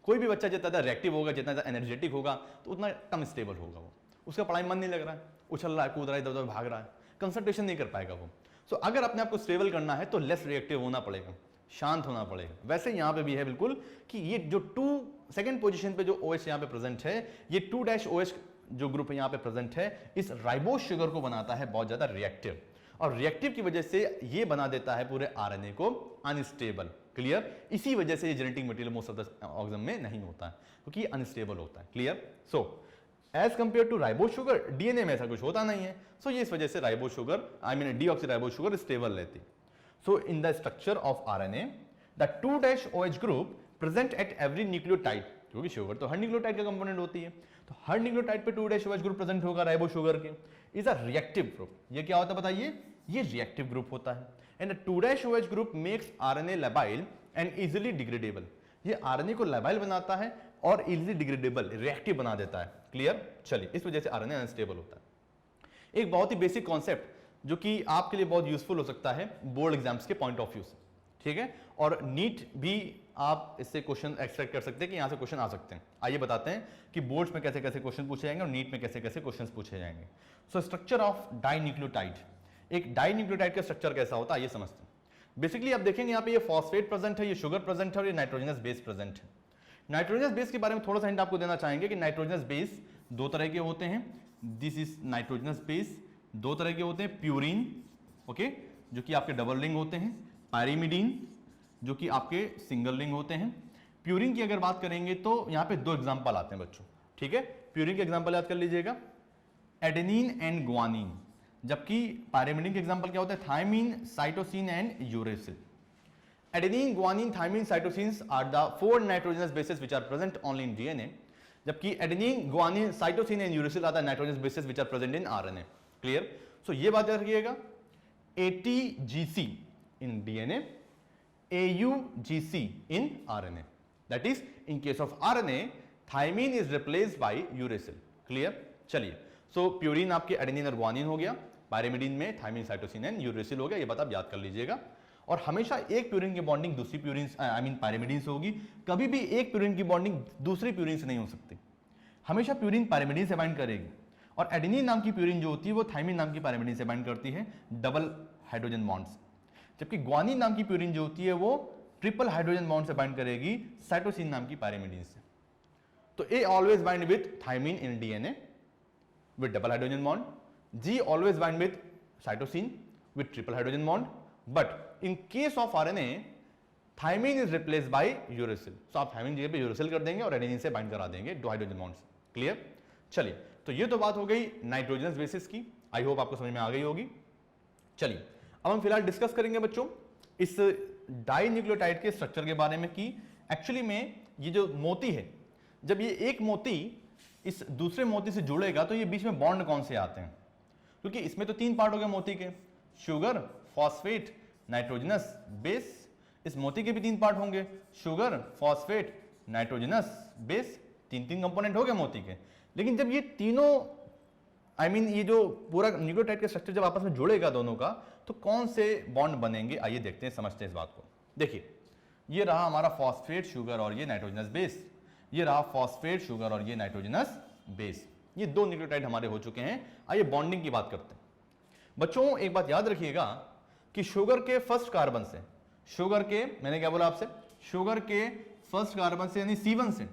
कोई भी बच्चा जितना ज्यादा रिएक्टिव होगा, जितना ज्यादा एनर्जेटिक होगा, तो उतना कम स्टेबल होगा वो, उसका पढ़ाई मन नहीं लग रहा है, उछल रहा है, कूद रहा है, इधर उधर भाग रहा है, कंसंट्रेशन नहीं कर पाएगा वो। सो अगर अपने आप को स्टेबल करना है तो लेस रिएक्टिव होना पड़ेगा, शांत होना पड़ेगा। वैसे यहां पे भी है बिल्कुल कि ये जो 2 सेकंड पोजीशन पे जो OH यहां पे प्रेजेंट है, ये 2' जो ग्रुप यहां पे प्रेजेंट है, इस राइबोस शुगर को बनाता है बहुत ज्यादा रिएक्टिव, और रिएक्टिव की वजह से ये बना देता है पूरे आरएनए को अनस्टेबल। क्लियर? इसी वजह से ये genetic material most of the organism में नहीं होता है, क्योंकि अनस्टेबल होता है। Clear? So as compare to ribose sugar, DNA में ऐसा कुछ होता नहीं है। सो ये इस वजह से ribose sugar, I mean deoxyribose sugar stable रहती है। So in the structure of RNA, the 2' group present at every nucleotide, क्योंकि शुगर तो हर न्यूक्लियोटाइड का कंपोनेंट होती है, तो हर न्यूक्लियोटाइड पे 2' ग्रुप प्रेजेंट होगा राइबोस शुगर के, इज अ रिएक्टिव ग्रुप। ये क्या होता है बताइए? ये रिएक्टिव ग्रुप होता है, and 2' group makes RNA labile and easily degradable. ये आरएनए को लैबाइल बनाता है और इजिली डिग्रेडेबल, रिएक्टिव बना देता है। क्लियर? चलिए, इस वजह से आरएनए अनस्टेबल होता है। एक बहुत ही बेसिक कॉन्सेप्ट जो कि आपके लिए बहुत यूजफुल हो सकता है बोर्ड एग्जाम्स के पॉइंट ऑफ व्यू से, ठीक है, और नीट भी आप इससे क्वेश्चन एक्सपेक्ट कर सकते हैं कि यहां से क्वेश्चन आ सकते हैं। आइए बताते हैं कि बोर्ड्स में कैसे कैसे क्वेश्चन पूछे जाएंगे और नीट में कैसे कैसे क्वेश्चन पूछे जाएंगे। सो स्ट्रक्चर ऑफ डाइन्यूक्लियोटाइड, एक डाइन्यूक्लियोटाइड का स्ट्रक्चर कैसा होता है आइए समझते हैं। बेसिकली आप देखेंगे यहाँ पे ये फॉस्फेट प्रेजेंट है, ये शुगर प्रेजेंट है और ये नाइट्रोजनस बेस प्रेजेंट है। नाइट्रोजनस बेस के बारे में थोड़ा सा हिंट आपको देना चाहेंगे कि नाइट्रोजनस बेस 2 तरह के होते हैं। दिस इज नाइट्रोजनस बेस, 2 तरह के होते हैं, प्यूरिन, ओके, जो कि आपके डबल रिंग होते हैं, पायरिमिडीन जो कि आपके सिंगल रिंग होते हैं। प्यूरिन की अगर बात करेंगे तो यहाँ पे 2 एग्जांपल आते हैं बच्चों, ठीक है। प्यूरिन के एग्जांपल याद कर लीजिएगा, एडेनिन एंड ग्वानिन, जबकि पायरिमिडीन के एग्जांपल क्या होता है, thymine, cytosine and uracil. Adenine, guanine, thymine, cytosines are the 4 nitrogenous bases which are present only in DNA, जबकि adenine, guanine, cytosine and uracil are the nitrogenous bases which are present in RNA. Clear? So ये बात याद रखिएगा, ATGC in DNA, AUGC in RNA. That is, in case of RNA, thymine is replaced by uracil. Clear? चलिए, so purine आपके adenine और guanine हो गया, pyrimidine में थायमिन, साइटोसिन एंड यूरेसिल हो गया। ये बात आप याद कर लीजिएगा। और हमेशा एक प्यूरिन की बॉन्डिंग दूसरी प्यूरिन आई मीन पायरिमिडीन से होगी, कभी भी एक प्यूरिन की बॉन्डिंग दूसरी प्यूरिन से नहीं हो सकती। हमेशा प्यूरिन पायरिमिडीन से बाइंड करेगी, और एडेनिन नाम की प्यूरिन जो होती है वो थायमिन नाम की पायरिमिडीन से बाइंड करती है डबल हाइड्रोजन बॉन्ड्स, जबकि ग्वानिन नाम की प्यूरिन जो होती है वो ट्रिपल हाइड्रोजन बॉन्ड से बाइंड करेगी साइटोसिन नाम की पायरिमिडीन से। तो A always bind with thymine in DNA with double hydrogen bond, G always bind with cytosine with triple hydrogen bond, but in case of RNA thymine is replace by uracil. So आप thymine जगह पे uracil कर देंगे और adenine से bind करा देंगे दो हाइड्रोजन बॉन्ड से। क्लियर? चलिए, तो ये तो बात हो गई नाइट्रोजनस बेसिस की, आई होप आपको समझ में आ गई होगी। चलिए, अब हम फिलहाल डिस्कस करेंगे बच्चों इस डाई न्यूक्लियोटाइड के स्ट्रक्चर के बारे में कि एक्चुअली में ये जो मोती है, जब ये एक मोती इस दूसरे मोती से जुड़ेगा तो ये बीच में बॉन्ड कौन से आते हैं, क्योंकि इसमें तो 3 पार्ट हो गए मोती के, शुगर, फॉस्फेट, नाइट्रोजनस बेस। इस मोती के भी 3 पार्ट होंगे, sugar, phosphate, nitrogenous base, 3 component हो गए मोती के। लेकिन जब ये तीनों ये जो पूरा न्यूक्लियोटाइड का स्ट्रक्चर जब आपस में जुड़ेगा दोनों का, तो कौन से बॉन्ड बनेंगे, आइए देखते हैं, समझते हैं इस बात को। देखिए, ये रहा हमारा फॉस्फेट, शुगर और ये नाइट्रोजनस बेस, ये रहा फॉस्फेट, शुगर और ये नाइट्रोजनस बेस। ये 2 न्यूक्लियोटाइड हमारे हो चुके हैं। आइए बॉन्डिंग की बात करते हैं। बच्चों एक बात याद रखिएगा कि शुगर के फर्स्ट कार्बन से, शुगर के, मैंने क्या बोला आपसे, शुगर के फर्स्ट कार्बन से यानी C1 से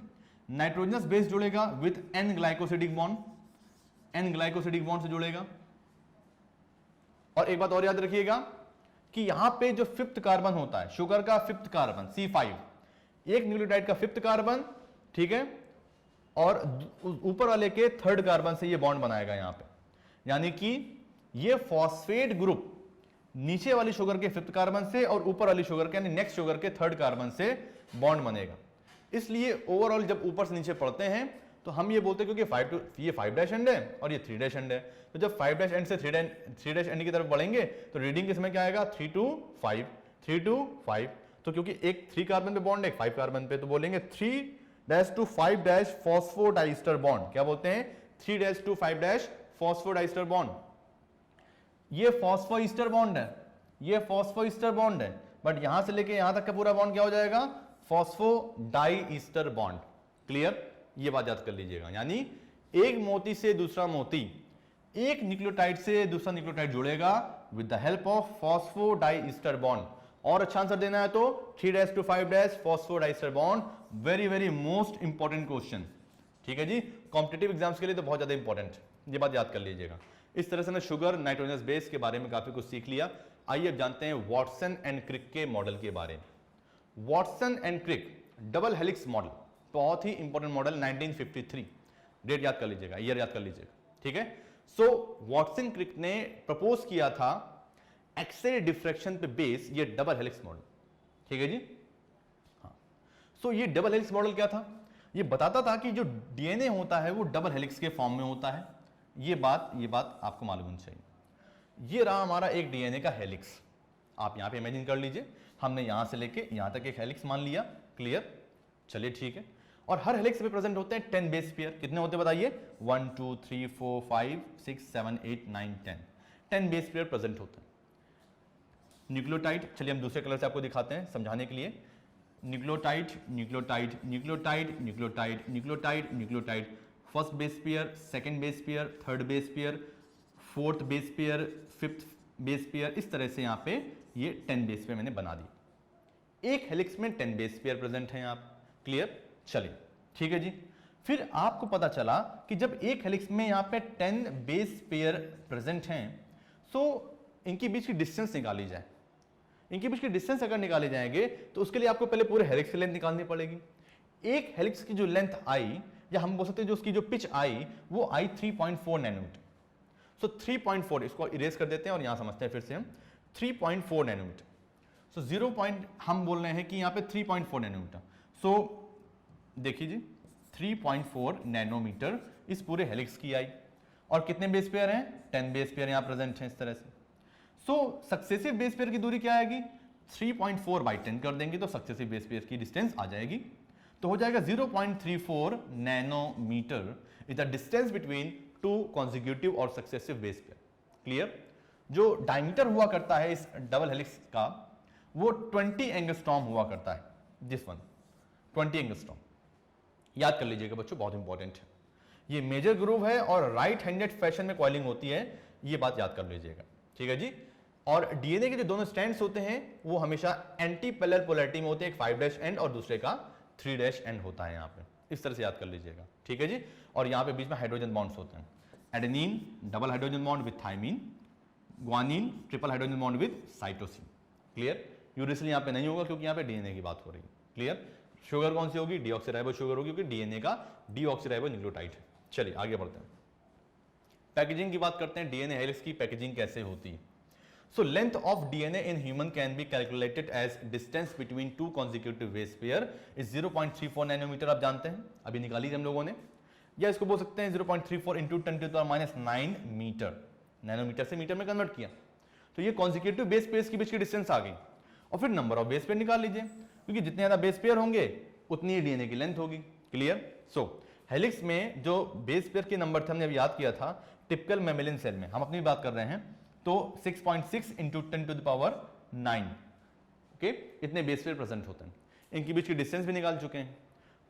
नाइट्रोजनस बेस जुड़ेगा with N glycosidic bond, N glycosidic bond से जुड़ेगा। और एक बात और याद रखिएगा कि यहां पे जो 5th कार्बन होता है, शुगर का 5th कार्बन C5, एक न्यूक्लियोटाइड का 5th कार्बन, ठीक है, और ऊपर वाले के 3rd कार्बन से ये बॉन्ड बनाएगा यहां पे, यानी कि ये फॉस्फेट ग्रुप नीचे वाली शुगर के 5th कार्बन से और ऊपर वाली शुगर के यानी नेक्स्ट शुगर के 3rd कार्बन से बॉन्ड बनेगा। इसलिए ओवरऑल जब ऊपर से नीचे पढ़ते हैं तो हम ये बोलते हैं क्योंकि ये 5' एंड है और ये 3' एंड है, तो जब 5' एंड से 3' एंड की तरफ बढ़ेंगे तो रीडिंग इसमें क्या आएगा, 3 to 5, 3 to 5। तो क्योंकि एक 3 कार्बन पे बॉन्ड है, एक 5 कार्बन पे, तो बोलेंगे 3' to 5' फॉस्फोडाइस्टर बॉन्ड। क्या बोलते हैं, 3' to 5' फॉस्फोडाइस्टर बॉन्ड। ये फॉस्फोईस्टर बॉन्ड है, ये फॉस्फोईस्टर बॉन्ड है, बट यहां से लेके यहां तक का पूरा बॉन्ड क्या हो जाएगा, फॉस्फोडाइईस्टर बॉन्ड। क्लियर? ये बात याद कर लीजिएगा, यानी एक मोती से दूसरा मोती एक न्यूक्लियोटाइड से दूसरा न्यूक्लियोटाइड जुड़ेगा with the help of phosphodiester bond. और अच्छा आंसर देना है तो 3' to 5' phosphodiester bond. Very very most important question, ठीक है जी, कॉम्पिटिटिव एग्जाम्स के लिए तो बहुत ज्यादा इंपॉर्टेंट, ये बात याद कर लीजिएगा। इस तरह से ना शुगर, नाइट्रोजनस बेस के बारे में काफी कुछ सीख लिया। आइए अब जानते हैं वॉटसन एंड क्रिक के मॉडल के बारे में। Watson and Crick double helix model, बहुत ही इंपॉर्टेंट मॉडल, 1953। डेट याद कर लीजिएगा, ईयर याद कर लीजिएगा, ठीक है। सो वॉटसन क्रिक ने प्रपोज किया था एक्स-रे डिफ्रैक्शन पे बेस ये डबल हेलिक्स मॉडल, ठीक है जी। हाँ, सो ये डबल हेलिक्स मॉडल क्या था, ये बताता था कि जो डीएनए होता है वो डबल हेलिक्स के फॉर्म में होता है। ये बात आपको मालूम होनी चाहिए। ये रहा हमारा एक डीएनए का हेलिक्स, आप यहां पे इमेजिन कर लीजिए, हमने यहां से लेके यहां तक एक हेलिक्स मान लिया। क्लियर? चलिए ठीक है। और हर हेलिक्स में प्रेजेंट होते हैं 10 बेस पेयर। कितने होते हैं बताइए, 1 2 3 4 5 6 7 8 9 10 बेस पेयर प्रेजेंट होते हैं। न्यूक्लियोटाइड, चलिए हम दूसरे कलर से आपको दिखाते हैं समझाने के लिए। Nucleotide, nucleotide, nucleotide, nucleotide, nucleotide, nucleotide, first base pair, second base pair, third base pair, fourth base pair, fifth base pair, इस तरह से यहाँ पे ये 10 बेस पेयर मैंने बना दी। एक हेलिक्स में 10 बेस पेयर प्रेजेंट हैं आप। क्लियर? चलिए ठीक है जी। फिर आपको पता चला कि जब एक हेलिक्स में यहाँ पे 10 बेस पेयर प्रेजेंट हैं, सो इनके बीच की डिस्टेंस निकाली जाए। इनके बीच की डिस्टेंस अगर निकाले जाएंगे तो उसके लिए आपको पहले पूरे हेलिक्स की लेंथ निकालनी पड़ेगी। एक हेलिक्स की जो लेंथ आई, या हम बोल सकते हैं जो उसकी जो पिच आई, वो आई 3.4 नैनोमीटर। सो 3.4, इसको इरेज कर देते हैं और यहां समझते हैं फिर से हम 3.4 नैनोमीटर। सो 0 पॉइंट हम बोल रहे हैं कि यहां पे 3.4 नैनोमीटर। सो देखिए जी 3.4 नैनोमीटर इस पूरे हेलिक्स की आई। और कितने बेस पेयर हैं? 10 बेस पेयर यहां प्रेजेंट हैं इस तरह से। सो सक्सेसिव बेस पेयर की दूरी क्या आएगी? 3.4 बाई 10 कर देंगे तो सक्सेसिव बेस पेयर की डिस्टेंस आ जाएगी। तो हो जाएगा 0.34 nanometre is the distance between two consecutive और सक्सेसिव बेस पेयर। क्लियर? जो डायमीटर हुआ करता है इस डबल हेलिक्स का वो 20 एंगस्ट्रॉम हुआ करता है। दिस वन 20 एंगस्ट्रॉम, याद कर लीजिएगा बच्चों, बहुत इंपॉर्टेंट है। ये मेजर ग्रूव है और राइट हैंडेड फैशन में कॉइलिंग होती है, ये बात याद कर लीजिएगा। ठीक है जी। और डीएनए के जो दोनों स्ट्रैंड्स होते हैं वो हमेशा एंटी पैरेलल पोलैरिटी में होते हैं, एक 5' एंड और दूसरे का 3' एंड होता है यहाँ पे, इस तरह से याद कर लीजिएगा, ठीक है जी। और यहाँ पे बीच में हाइड्रोजन बॉन्ड्स होते हैं, adenine double hydrogen bond with thymine, guanine triple hydrogen bond with cytosine, clear. Uracil यहाँ पे नहीं होगा क्योंकि यहाँ पे डीएनए की बात हो रही है, क्लियर। शुगर कौन सी होगी, डीऑक्सीराइबो शुगर होगी क्योंकि डीएनए का डीऑक्सीराइबो न्यूक्लियोटाइड है। चलिए आगे बढ़ते हैं, पैकेजिंग की बात करते हैं, डीएनए हेलिक्स की पैकेजिंग कैसे होती है। So length of DNA in human can be calculated as distance between two consecutive base pair is 0.34 nanometre, आप जानते हैं, अभी निकाली थी हम लोगों ने, या इसको बोल सकते हैं 0.34 इंटू 10⁻⁹ मीटर, नैनोमीटर से मीटर में कन्वर्ट किया, तो ये कॉन्जिक्यूटिव बेस पेयर्स के बीच की डिस्टेंस आ गई। और फिर नंबर ऑफ बेस पेयर निकाल लीजिए, क्योंकि जितने ज्यादा बेस पेयर होंगे उतनी ही डीएनए की लेंथ होगी, क्लियर। सो हेलिक्स में जो बेस पेयर के नंबर थे हमने अभी याद किया था, टिपिकल मैमेलियन सेल में हम अपनी बात कर रहे हैं, तो 6.6 इंटू 10⁹ ओके, इतने बेस पेयर प्रेजेंट होते हैं, इनके बीच की डिस्टेंस भी निकाल चुके हैं,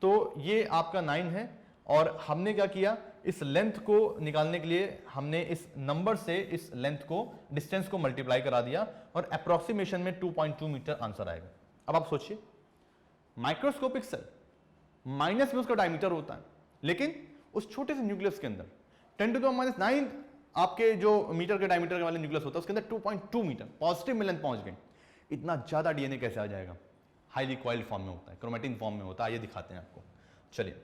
तो ये आपका 9 है। और हमने क्या किया, इस लेंथ को निकालने के लिए हमने इस नंबर से इस लेंथ को, डिस्टेंस को मल्टीप्लाई करा दिया और अप्रोक्सीमेशन में 2.2 मीटर आंसर आएगा। अब आप सोचिए, माइक्रोस्कोपिक सेल माइनस में उसका डायमीटर होता है, लेकिन उस छोटे से न्यूक्लियस के अंदर 10⁻⁹ आपके जो मीटर के डायमीटर वाले न्यूक्लियस होता है उसके अंदर 2.2 मीटर पॉजिटिव में लेंथ पहुंच गई। इतना ज्यादा डीएनए कैसे आ जाएगा, हाईली कॉइल्ड फॉर्म में होता है, क्रोमेटिन फॉर्म में होता है, ये दिखाते हैं आपको। चलिए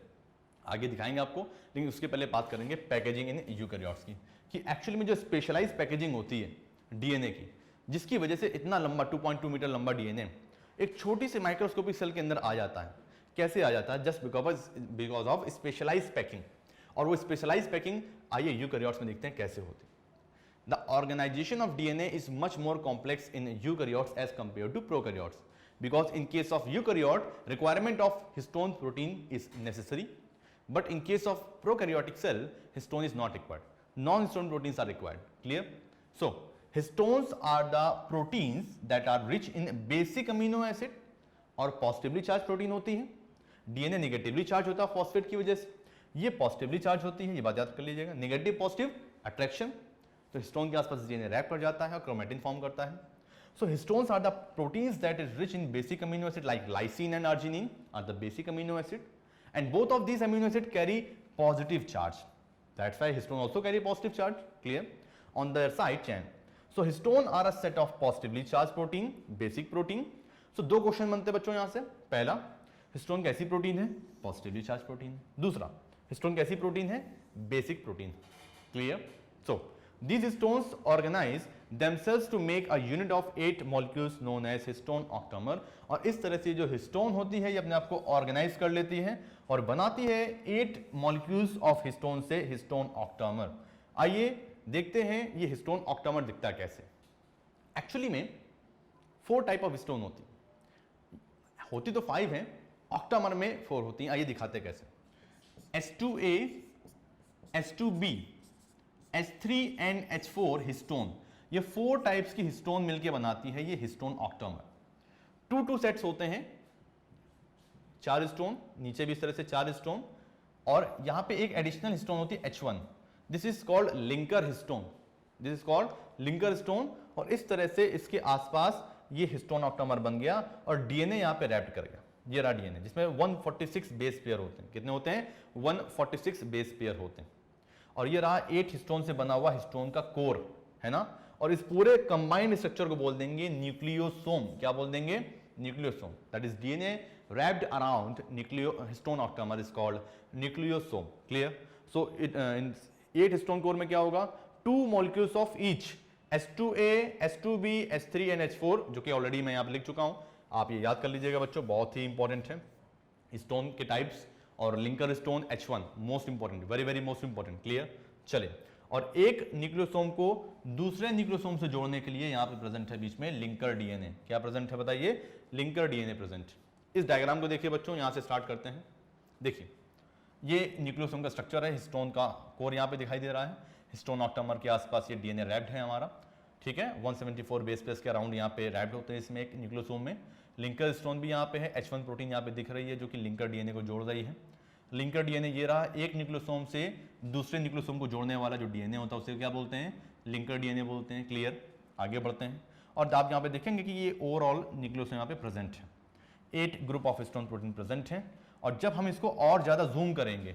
आगे दिखाएंगे आपको, लेकिन उसके पहले बात करेंगे पैकेजिंग इन यूकैरियोट्स की, कि एक्चुअली में जो स्पेशलाइज पैकेजिंग होती है डीएनए की, जिसकी वजह से इतना लंबा 2.2 मीटर लंबा डीएनए एक छोटी सी माइक्रोस्कोपिक सेल के अंदर आ जाता है। कैसे आ जाता है, just because of specialise packing. और वो स्पेशलाइज पैकिंग आइए यूकैरियोट्स में देखते हैं कैसे होती है। The organization of DNA is much more complex in eukaryotes as compared to prokaryotes, because in case of eukaryote, requirement of histone protein is necessary, but in case of prokaryotic cell, histone is not required. Non-histone proteins are required. Clear? So, histones are the proteins that are rich in basic amino acid और positively charged protein होती है। DNA negatively charged होता है phosphate की वजह से, ये positively charged होती है, ये बात याद कर लीजिएगा, नेगेटिव पॉजिटिव अट्रैक्शन, तो हिस्टोन के आसपास डीएनए रैप कर जाता है और क्रोमेटिन फॉर्म करता है। So histones are the proteins that is rich in basic amino acid like lysine and arginine are the basic amino acid, and both of these amino acid carry positive charge, that's why histone also carry positive charge, clear, on their side chain. So histone are a set of positively charge protein, basic protein. So दो question बनते हैं बच्चों यहां से, पहला histone कैसी protein है, positively charge protein, दूसरा हिस्टोन कैसी प्रोटीन है, basic protein, clear. So these histones organize themselves to make a unit of 8 molecules known as histone octamer, और इस तरह से जो हिस्टोन होती है ये अपने आप को ऑर्गेनाइज कर लेती है और बनाती है 8 मॉलिक्यूल्स ऑफ हिस्टोन से हिस्टोन ऑक्टामर। आइए देखते हैं ये हिस्टोन ऑक्टामर दिखता कैसे। एक्चुअली में 4 टाइप ऑफ हिस्टोन होती तो 5 है, ऑक्टामर में 4 होती हैं। आइए दिखाते कैसे। H2A, H2B, H3 and H4 histone, ये 4 टाइप्स की हिस्टोन मिलके बनाती है ये हिस्टोन ऑक्टामर। 2 सेट्स होते हैं, 4 हिस्टोन, नीचे भी इस तरह से 4 हिस्टोन, और यहां पे एक एडिशनल हिस्टोन होती है H1, this is called linker histone, this is called linker histone. और इस तरह से इसके आसपास ये हिस्टोन ऑक्टामर बन गया और डीएनए यहां पे रैप्ट कर गया। ये रहा डीएनए जिसमें 146 बेस पेयर होते हैं। कितने होते हैं, 146 बेस पेयर होते हैं। और ये रहा 8 हिस्टोन से बना हुआ हिस्टोन का कोर, है ना। और इस पूरे कंबाइंड स्ट्रक्चर को बोल देंगे न्यूक्लियोसोम। क्या बोल देंगे, nucleosome, that is DNA wrapped around histone octamer is called nucleosome, clear? So in 8 histone core में क्या होगा, 2 molecules of each H2A, H2B, H3 and H4, जो कि ऑलरेडी मैं यहाँ पे लिख चुका हूँ, आप ये याद कर लीजिएगा बच्चों, बहुत ही इंपॉर्टेंट है। हिस्टोन के टाइप्स और linker histone H1 most important, very very most important, clear. चलिए, और एक न्यूक्लियोसोम को दूसरे न्यूक्लियोसोम से जोड़ने के लिए यहाँ पे प्रेजेंट है बीच में लिंकर डीएनए। क्या प्रेजेंट है बताइए, लिंकर डीएनए प्रेजेंट। इस डायग्राम को देखिए बच्चों, यहाँ से स्टार्ट करते हैं। देखिए ये न्यूक्लियोसोम का स्ट्रक्चर है, हिस्टोन का कोर यहाँ पे दिखाई दे रहा है, हिस्टोन ऑक्टामर के आसपास ये डीएनए रैप्ड है हमारा, ठीक है। 174 बेस पेयर्स के अराउंड यहाँ पे रैप्ड होते हैं इसमें एक न्यूक्लियोसोम में। लिंकर हिस्टोन भी यहाँ पे है, H1 प्रोटीन यहाँ पे दिख रही है जो कि लिंकर डीएनए को जोड़ रही है। लिंकर डीएनए ये रहा, एक न्यूक्लियोसोम से दूसरे न्यूक्लियोसोम को जोड़ने वाला जो डीएनए होता है उसे क्या बोलते हैं, लिंकर डीएनए बोलते हैं, क्लियर। आगे बढ़ते हैं और आप यहाँ पे देखेंगे कि ये ओवरऑल न्यूक्लियोसोम यहाँ पे प्रेजेंट है, 8 group of histone protein present हैं। और जब हम इसको और ज़्यादा जूम करेंगे,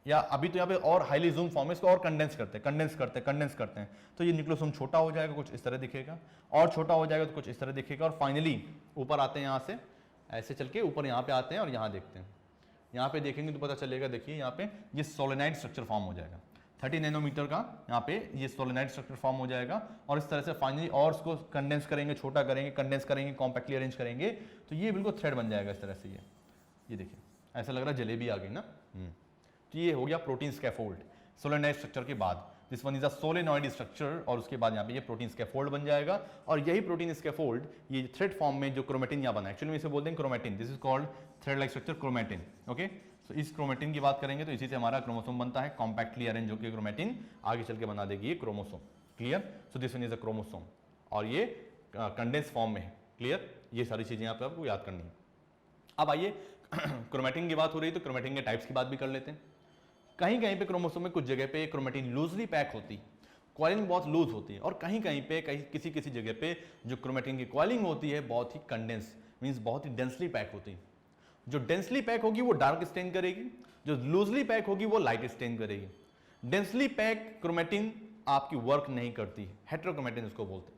या अभी तो यहाँ पे और हाईली जूम फॉर्म है, इसको और कंडेंस करते हैं, तो ये न्यूक्लियोसोम छोटा हो जाएगा, कुछ इस तरह दिखेगा, और छोटा हो जाएगा तो कुछ इस तरह दिखेगा, और फाइनली ऊपर आते हैं यहाँ से, ऐसे चल के ऊपर यहाँ पे आते हैं और यहाँ देखते हैं। यहाँ पे देखेंगे तो पता चलेगा, देखिए यहाँ पे ये सोलेनाइड स्ट्रक्चर फॉर्म हो जाएगा, 30 नैनोमीटर का यहाँ पे ये सोलेनाइड स्ट्रक्चर फॉर्म हो जाएगा। और इस तरह से फाइनली और उसको कंडेंस करेंगे, छोटा करेंगे, कंडेंस करेंगे, कॉम्पैक्टली अरेंज करेंगे, तो ये बिल्कुल थ्रेड बन जाएगा इस तरह से। ये देखिए ऐसा लग रहा है जलेबी आ गई ना। तो ये हो गया प्रोटीन स्कैफोल्ड सोलेनाइड स्ट्रक्चर के बाद। This one is a solenoid structure, और उसके बाद यहाँ पे ये प्रोटीन स्कैफोल्ड बन जाएगा। और यही प्रोटीन स्कैफोल्ड ये थ्रेड फॉर्म में जो क्रोमेटिन यहाँ बना, एक्चुअली में इसे बोलते हैं chromatin, this is called thread like structure chromatin. Okay, तो इस क्रोमेटिन की बात करेंगे तो इसी से हमारा क्रोमोसोम बनता है, कॉम्पैक्टली अरेंज होकर क्रोमेटिन आगे चल के बना देगी ये chromosome. Clear? So this one is a chromosome, और ये कंडेंस फॉर्म में है। क्लियर? ये सारी चीजें यहाँ पे आपको याद करनी है। अब आइए क्रोमेटिन की बात हो रही है तो क्रोमेटिन के टाइप्स की बात भी कर लेते हैं। कहीं कहीं पे क्रोमोसोम में कुछ जगह पे क्रोमेटिन लूजली पैक होती, कॉइलिंग बहुत लूज होती है, और कहीं कहीं पे किसी किसी जगह पे जो क्रोमेटिन की कॉइलिंग होती है बहुत ही कंडेंस, मींस बहुत ही डेंसली पैक होती है। जो डेंसली पैक होगी वो डार्क स्टेन करेगी, जो लूजली पैक होगी वो लाइट स्टेन करेगी। डेंसली पैक क्रोमेटिन आपकी वर्क नहीं करती, हेटेरोक्रोमेटिन उसको बोलते हैं।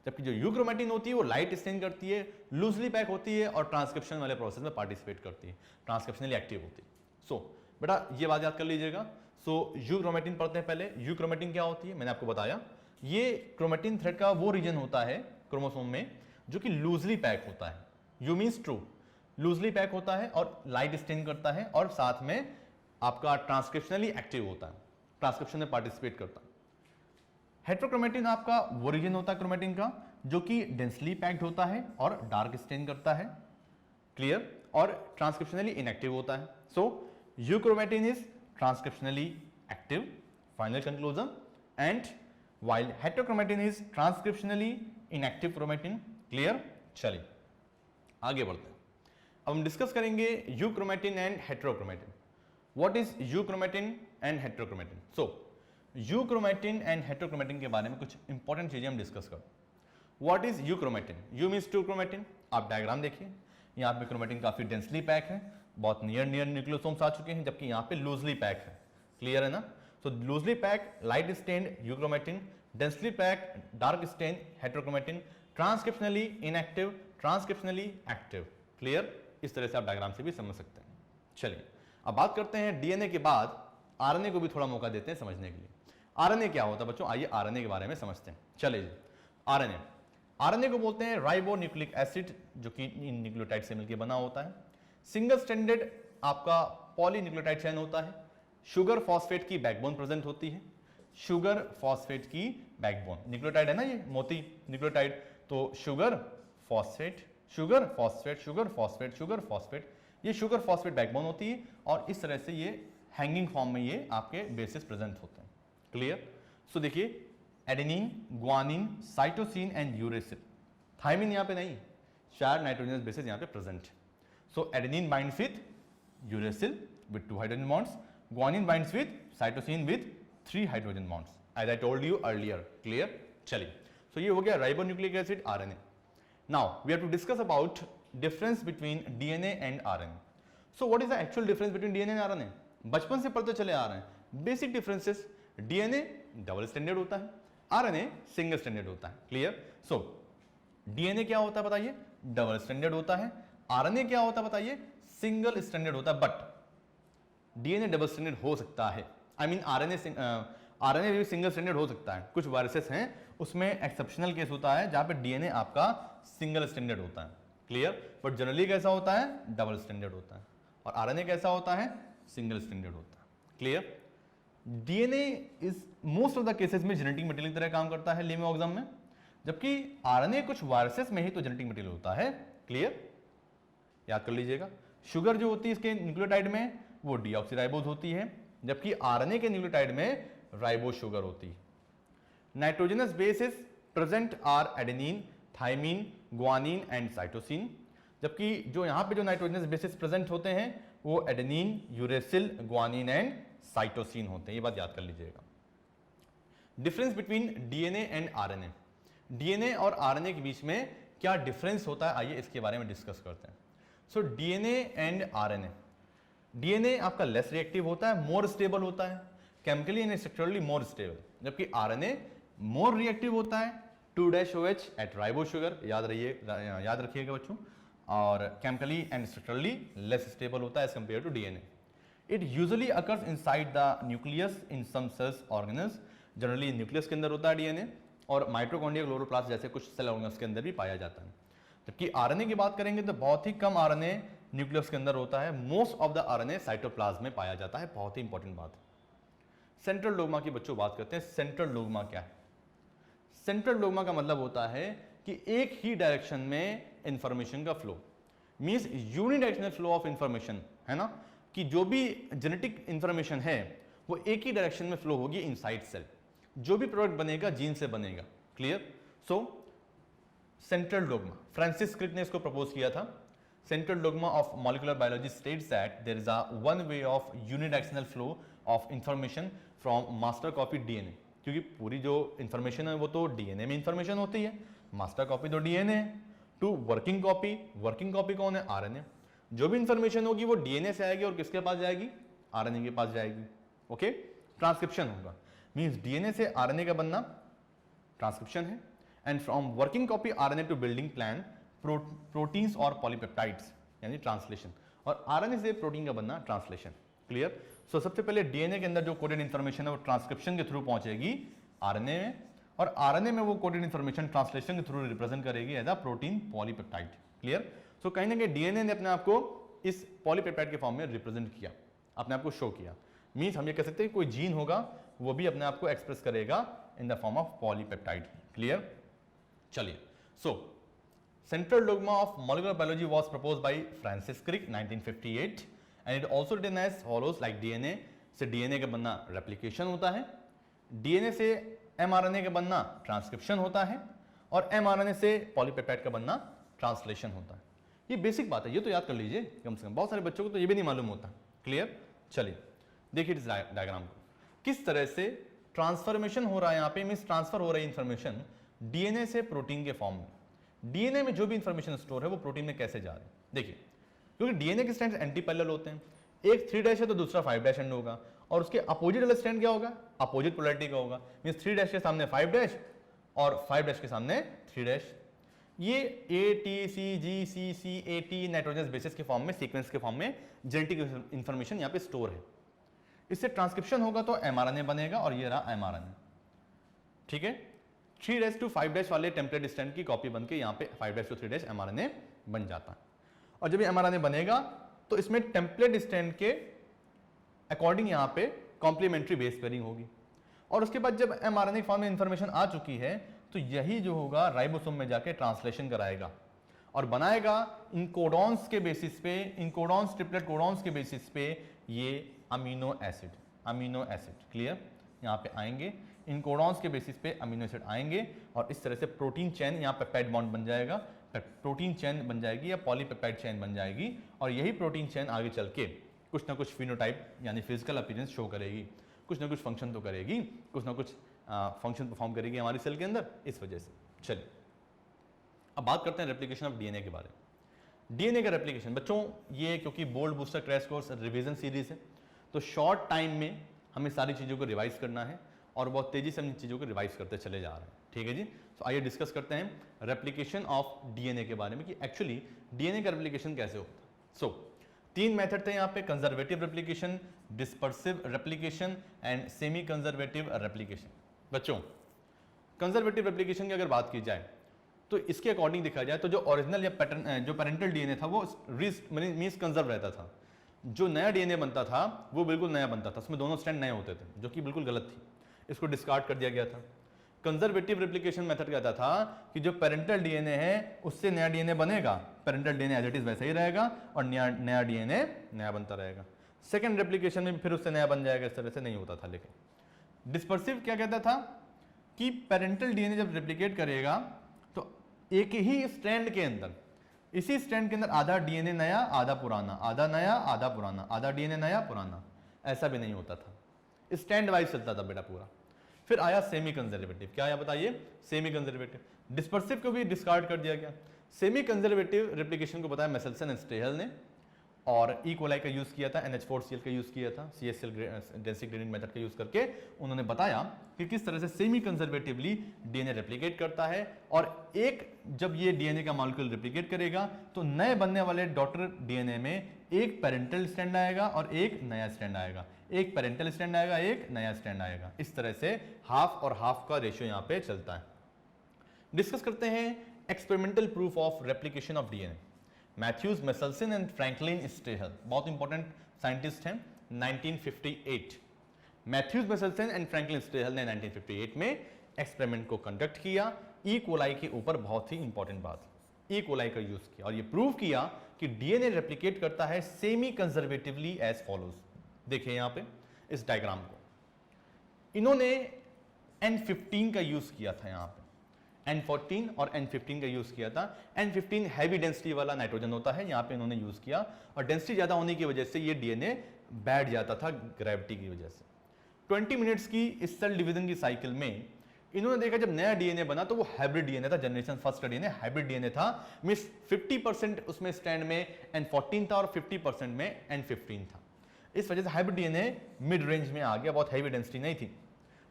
जबकि जो यूक्रोमेटिन होती है वो लाइट स्टेन करती है, लूजली पैक होती है, और ट्रांसक्रिप्शन वाले प्रोसेस में पार्टिसिपेट करती है, ट्रांसक्रिप्शनली एक्टिव होती है। सो बेटा ये बात याद कर लीजिएगा। सो यूक्रोमेटिन पढ़ते हैं पहले। यूक्रोमेटिन क्या होती है मैंने आपको बताया, ये क्रोमेटिन थ्रेड का वो रीजन होता है क्रोमोसोम में जो कि लूजली पैक होता है। You means true, loosely pack होता है और लाइट स्टेन करता है, और साथ में आपका ट्रांसक्रिप्शनली एक्टिव होता है, ट्रांसक्रिप्शन में पार्टिसिपेट करता है। हेटेरोक्रोमेटिन आपका वो रीजन होता है क्रोमेटिन का जो कि डेंसली पैक्ड होता है और डार्क स्टेन करता है। क्लियर? और ट्रांसक्रिप्शनली इनएक्टिव होता है। So euchromatin is transcriptionally active, final conclusion, and while heterochromatin is transcriptionally inactive chromatin. Clear? चलिए आगे बढ़ते हैं। अब हम डिस्कस करेंगे euchromatin and heterochromatin. What is euchromatin and heterochromatin? So euchromatin and heterochromatin के बारे में कुछ इंपॉर्टेंट चीजें हम डिस्कस करें। What is euchromatin? Eu means true chromatin. आप डायग्राम देखिए, यहाँ पे क्रोमेटिन काफी डेंसली पैक है, बहुत नियर न्यूक्लियोसोम्स आ चुके हैं, जबकि यहाँ पे लूजली पैक है। क्लियर है ना? So loosely packed light stained euchromatin, densely packed dark stained heterochromatin, transcriptionally inactive, transcriptionally active. Clear? इस तरह से आप डायग्राम से भी समझ सकते हैं। चलिए अब बात करते हैं डीएनए के बाद आरएनए को भी थोड़ा मौका देते हैं समझने के लिए। आरएनए क्या होता है बच्चों? आइए आरएनए के बारे में समझते हैं। चलिए जी, आरएनए, आरएनए को बोलते हैं राइबो न्यूक्लिक एसिड, जो कि न्यूक्लियोटाइड से मिलकर बना होता है। सिंगल स्ट्रैंडेड आपका पॉलीन्यूक्लियोटाइड चेन होता है। शुगर फॉस्फेट की बैकबोन प्रेजेंट होती है, शुगर फॉस्फेट की बैकबोन, न्यूक्लियोटाइड है ना ये मोती न्यूक्लियोटाइड, तो sugar phosphate, sugar phosphate, sugar phosphate, sugar phosphate, ये शुगर फॉस्फेट बैकबोन होती है, और इस तरह से ये हैंगिंग फॉर्म में ये आपके बेसिस प्रेजेंट होते हैं। क्लियर? सो देखिए adenine, guanine, cytosine and uracil, thymine यहाँ पे नहीं, 4 नाइट्रोजनस बेसिस यहाँ पे प्रेजेंट है। So adenine binds with uracil with 2 hydrogen bonds, guanine binds with cytosine with 3 hydrogen bonds, as I told you earlier. Clear? चलिए, so ये हो गया ribonucleic acid RNA. Now we have to discuss about difference between DNA and RNA. So what is the actual difference between DNA and RNA? बचपन से पढ़ते चले आ रहे हैं basic differences. DNA double standard होता है, RNA सिंगल स्टैंडर्ड होता है। क्लियर? सो DNA क्या होता है बताइए? डबल स्टैंडर्ड होता है। RNA क्या होता है बताइए? सिंगल स्टैंडर्ड होता है। बट डीएनए डबल स्टैंडर्ड हो सकता है, आई मीन आरएनए भी सिंगल स्टैंडर्ड हो सकता है। कुछ वायरसेस हैं उसमें एक्सेप्शनल केस होता है जहां पे डीएनए आपका सिंगल स्टैंडर्ड होता है। क्लियर? बट जनरली कैसा होता है? डबल स्टैंडर्ड होता है। और आरएनए कैसा होता है? सिंगल स्टैंडर्ड होता है। Clear? DNA is most of the cases में जेनेटिक मटेरियल की तरह काम करता है लिविंग ऑर्गेनिज्म में, जबकि आरएनए कुछ वायरसेस में ही तो जेनेटिक मटेरियल होता है। क्लियर? याद कर लीजिएगा, शुगर जो होती है इसके न्यूक्लियोटाइड में वो डीऑक्सीराइबोज होती है, जबकि आरएनए के न्यूक्लियोटाइड में राइबोज शुगर होती है। Nitrogenous bases present are adenine, thymine, guanine and cytosine, जबकि जो यहां पे जो नाइट्रोजनस बेसिस प्रेजेंट होते हैं वो adenine, uracil, guanine and cytosine होते हैं। ये बात याद कर लीजिएगा। Difference between DNA and RNA. DNA और आरएनए के बीच में क्या डिफरेंस होता है, आइए इसके बारे में डिस्कस करते हैं। So DNA and RNA, DNA आपका लेस रिएक्टिव होता है, मोर स्टेबल होता है, chemically and structurally more stable, जबकि आरएनए मोर रिएक्टिव होता है, 2-OH एट राइबो शुगर, याद रखिएगा बच्चों, और chemically and structurally less stable होता है as compare to DNA. It usually occurs inside the nucleus in some cells organelles, generally nucleus के अंदर होता है डीएनए, और माइटोकॉन्ड्रिया, क्लोरोप्लास्ट जैसे कुछ सेल ऑर्गेनल्स के अंदर भी पाया जाता है। जबकि आरएनए की बात करेंगे तो बहुत ही कम आरएनए न्यूक्लियस के अंदर होता है, most of the RNA cytoplasm में पाया जाता है। बहुत ही इंपॉर्टेंट बात है। सेंट्रल डोग्मा की बच्चों बात करते हैं। सेंट्रल डोग्मा क्या है? सेंट्रल डोग्मा का मतलब होता है कि एक ही डायरेक्शन में इंफॉर्मेशन का flow, means unidirectional flow of information, है ना, कि जो भी जेनेटिक इंफॉर्मेशन है वो एक ही डायरेक्शन में फ्लो होगी इनसाइड सेल, जो भी प्रोडक्ट बनेगा जीन से बनेगा। Clear? So central dogma, Francis Crick ने इसको प्रपोज किया था। Central dogma of molecular biology states that there is a one way of unidirectional flow of information from master copy DNA, क्योंकि पूरी जो इंफॉर्मेशन है वो तो डीएनए में इंफॉर्मेशन होती है, मास्टर कॉपी तो डीएनए है, to working copy, working copy कौन है? आरएनए। जो भी इंफॉर्मेशन होगी वो डीएनए से आएगी और किसके पास जाएगी? आरएनए के पास जाएगी। ओके, ट्रांसक्रिप्शन होगा, मींस डीएनए से आरएनए का बनना ट्रांसक्रिप्शन है, and from working copy RNA to building plan proteins और पॉलीपेप्टाइड्स, यानी ट्रांसलेशन, और आरएनए से प्रोटीन का बनना ट्रांसलेशन। क्लियर? सो सबसे पहले डीएनए के अंदर जो कोडेड इंफॉर्मेशन है वो ट्रांसक्रिप्शन के थ्रू पहुंचेगी आरएनए में, और आरएनए में वो कोडेड इंफॉर्मेशन ट्रांसलेशन के थ्रू रिप्रेजेंट करेगी as a protein polypeptide. Clear? So कहीं ना कहीं डीएनए ने अपने आप को इस पॉलीपेप्टाइड के फॉर्म में रिप्रेजेंट किया, अपने आप को शो किया। मींस हम ये कह सकते हैं कोई जीन होगा वो भी अपने आप को एक्सप्रेस करेगा in the form of polypeptide. Clear? चलिए, so central dogma of molecular biology was proposed by Francis Crick 1958 and it also written as follows, like DNA से डीएनए का बनना रेप्लिकेशन होता है, डीएनए से एमआरएनए का बनना ट्रांसक्रिप्शन होता है, और एमआरएनए से पॉलीपेप्टाइड का बनना ट्रांसलेशन होता है। ये बेसिक बात है, ये तो याद कर लीजिए कम से कम, बहुत सारे बच्चों को तो ये भी नहीं मालूम होता। क्लियर? चलिए देखिए इस डायग्राम को, किस तरह से ट्रांसफॉर्मेशन हो रहा है यहाँ पे, मींस ट्रांसफर हो रही है इंफॉर्मेशन डीएनए से प्रोटीन के फॉर्म में। डीएनए में जो भी इंफॉर्मेशन स्टोर है वो प्रोटीन में कैसे जा रही है, देखिए, क्योंकि डीएनए के स्ट्रैंड एंटी पैरेलल होते हैं, एक 3' है तो दूसरा 5' एंड होगा, और उसके अपोजिट वाला स्ट्रैंड क्या होगा? अपोजिट पोलैरिटी का होगा, मींस 3' के सामने 5' और 5' के सामने 3'। ये A T C G C C A T nitrogenous bases के फॉर्म में, सीक्वेंस के फॉर्म में जेनेटिक इंफॉर्मेशन यहाँ पे स्टोर है। इससे ट्रांसक्रिप्शन होगा तो एमआरएनए बनेगा, और ये रहा एमआरएनए। ठीक है, 3' to 5' वाले टेम्पलेट स्ट्रैंड की कॉपी बनके यहाँ पे 5' to 3' एमआरएनए बन जाता है। और जब ये एमआरएनए बनेगा तो इसमें टेम्पलेट स्ट्रैंड के अकॉर्डिंग यहाँ पे कॉम्प्लीमेंट्री बेस पेयरिंग होगी, और उसके बाद जब एमआरएनए फॉर्म में इंफॉर्मेशन आ चुकी है तो यही जो होगा राइबोसोम में जाके ट्रांसलेशन कराएगा और बनाएगा इन कोडॉन्स के बेसिस पे, इन कोडॉन्स, ट्रिपलेट कोडॉन्स के बेसिस पे ये अमीनो एसिड। क्लियर? यहाँ पे आएंगे, इन कोडॉन्स के बेसिस पे अमीनो एसिड आएंगे, और इस तरह से प्रोटीन चेन, यहाँ पेप्टाइड बॉन्ड बन जाएगा, प्रोटीन चेन बन जाएगी या पॉलीपेप्टाइड चेन बन जाएगी, और यही प्रोटीन चेन आगे चल के कुछ ना कुछ फिनोटाइप यानी फिजिकल अपीयरेंस शो करेगी, कुछ ना कुछ फंक्शन तो करेगी, कुछ ना कुछ फंक्शन परफॉर्म करेगी हमारी सेल के अंदर, इस वजह से। चलिए अब बात करते हैं रेप्लिकेशन ऑफ डीएनए के बारे में। डीएनए का रेप्लिकेशन बच्चों, ये क्योंकि bold booster crash course revision series है तो शॉर्ट टाइम में हमें सारी चीज़ों को रिवाइज करना है, और बहुत तेजी से हम इन चीज़ों को रिवाइज करते चले जा रहे हैं। ठीक है जी, तो आइए डिस्कस करते हैं रेप्लिकेशन ऑफ डीएनए के बारे में कि एक्चुअली डीएनए का रेप्लिकेशन कैसे होता है। सो 3 मेथड थे यहाँ पे, conservative replication, dispersive replication and semi conservative replication. बच्चों कंजर्वेटिव रेप्लिकेशन की अगर बात की जाए तो इसके अकॉर्डिंग देखा जाए तो जो ओरिजिनल या पैटर्न जो पेरेंटल डीएनए था वो मींस कंजर्व रहता था, जो नया डीएनए बनता था वो बिल्कुल नया बनता था, उसमें दोनों स्ट्रैंड नए होते थे, जो कि बिल्कुल गलत थी, इसको डिस्कार्ड कर दिया गया था। कंजर्वेटिव रेप्लिकेशन मेथड कहता था कि जो पेरेंटल डीएनए है उससे नया डीएनए बनेगा, parental DNA as it is वैसा ही रहेगा, और नया डीएनए नया बनता रहेगा। सेकंड रेप्लिकेशन में फिर उससे नया बन जाएगा, इस तरह से नहीं होता था। लेकिन डिस्पर्सिव क्या कहता था कि पेरेंटल डीएनए जब रेप्लिकेट करेगा तो एक ही स्ट्रैंड के अंदर, इसी स्ट्रैंड के अंदर आधा डीएनए नया आधा पुराना, आधा नया आधा पुराना, आधा डीएनए नया पुराना, ऐसा भी नहीं होता था, स्टैंड वाइज चलता था बेटा पूरा। फिर आया सेमी कंजर्वेटिव। क्या आया बताइए? Semi conservative. डिस्पर्सिव को भी डिस्कार्ड कर दिया गया। सेमी कंजर्वेटिव रेप्लिकेशन को बताया मेसेल्सन एंड स्टेहल ने, और ई कोलाई का यूज किया था, NH4Cl का यूज किया था, CHCl डेंसिटी ग्रेडिएंट मेथड का यूज करके उन्होंने बताया कि किस तरह से सेमी कंजर्वेटिवली डीएनए रेप्लिकेट करता है। और एक जब ये डीएनए का मॉलिक्यूल रेप्लिकेट करेगा तो नए बनने वाले डॉटर डीएनए में एक पेरेंटल स्ट्रैंड आएगा और एक नया स्ट्रैंड आएगा, एक पेरेंटल स्ट्रैंड आएगा, एक नया स्ट्रैंड आएगा। इस तरह से हाफ और हाफ का रेशियो यहाँ पे चलता है। डिस्कस करते हैं experimental proof of replication of DNA. Matthews, Meselson and Franklin Stahl बहुत इंपॉर्टेंट साइंटिस्ट हैं। 1958 Matthews, Meselson and Franklin Stahl ने 1958 में एक्सपेरिमेंट को कंडक्ट किया ई कोलाई के ऊपर। बहुत ही इंपॉर्टेंट बात, ई कोलाई का यूज किया और ये प्रूव किया कि डीएनए रेप्लिकेट करता है सेमी कंजर्वेटिवली एज फॉलोज। देखिए यहां पे इस डायग्राम को, इन्होंने N15 का यूज किया था, यहां पे N14 और N15 का यूज किया था। N15 हैवी डेंसिटी वाला नाइट्रोजन होता है, यहां पे इन्होंने यूज किया और डेंसिटी ज्यादा होने की वजह से ये डीएनए बैठ जाता था ग्रेविटी की वजह से। 20 मिनट्स की इस सेल डिवीजन की साइकिल में इन्होंने देखा जब नया डीएनए बना तो वो हाइब्रिड डीएनए था, जनरेशन फर्स्ट का डीएनए हाइब्रिड डीएनए था। मींस 50% उसमें स्ट्रैंड में N14 था और 50% में N15 था। इस वजह से हाइब्रिड डीएनए मिड रेंज में आ गया, बहुत हैवी डेंसिटी नहीं थी।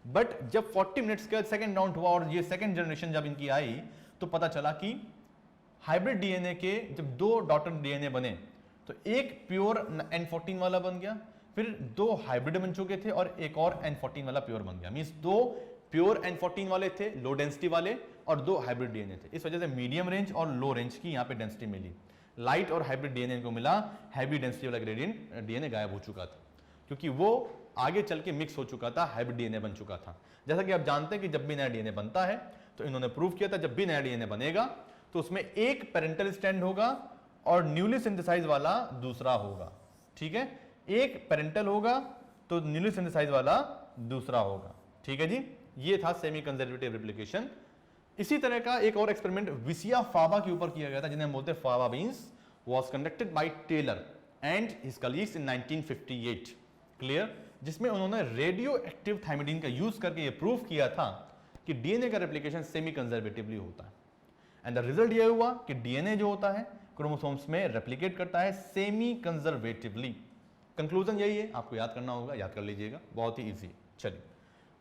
बट जब 40 मिनट्स का सेकंड राउंड हुआ और ये सेकंड जनरेशन जब इनकी आई तो पता चला कि हाइब्रिड डीएनए के जब दो डॉटर डीएनए बने तो एक प्योर N14 वाला बन गया, फिर दो हाइब्रिड बन चुके थे और एक और N14 वाला प्योर बन गया। मींस दो प्योर N14 वाले थे लो डेंसिटी वाले और दो हाइब्रिड डीएनए थे। इस वजह से मीडियम रेंज और लो रेंज की यहाँ पे डेंसिटी मिली। लाइट और हाइब्रिड डीएनए को मिला, हैवी डेंसिटी वाला ग्रेडियंट डीएनए गायब हो चुका था क्योंकि वो आगे चल के मिक्स हो चुका था, हाइब्रिड डीएनए बन चुका था। जैसा कि आप जानते हैं कि जब भी नया डीएनए बनता है तो इन्होंने प्रूव किया था जब भी नया डीएनए बनेगा तो उसमें एक पेरेंटल स्ट्रैंड होगा और न्यूली सिंथेसाइज वाला दूसरा होगा। ठीक है, एक पेरेंटल होगा तो न्यूली सिंथेसाइज वाला दूसरा होगा। ठीक है जी, ये था सेमी कंजर्वेटिव रेप्लिकेशन। इसी तरह का एक और एक्सपेरिमेंट विसिया फावा के ऊपर किया गया था, जिन्हें हम बोलते हैं fava beans, was conducted by Taylor and his colleagues in 1958। Clear, जिसमें उन्होंने रेडियो एक्टिव थायमिडीन का यूज करके ये प्रूव किया था कि डीएनए का रेप्लिकेशन सेमी कंजर्वेटिवली होता है। एंड द रिजल्ट ये हुआ कि डीएनए जो होता है क्रोमोसोम्स में रेप्लिकेट करता है सेमी कंजर्वेटिवली। कंक्लूजन यही है, आपको याद करना होगा, याद कर लीजिएगा, बहुत ही इजी। चलिए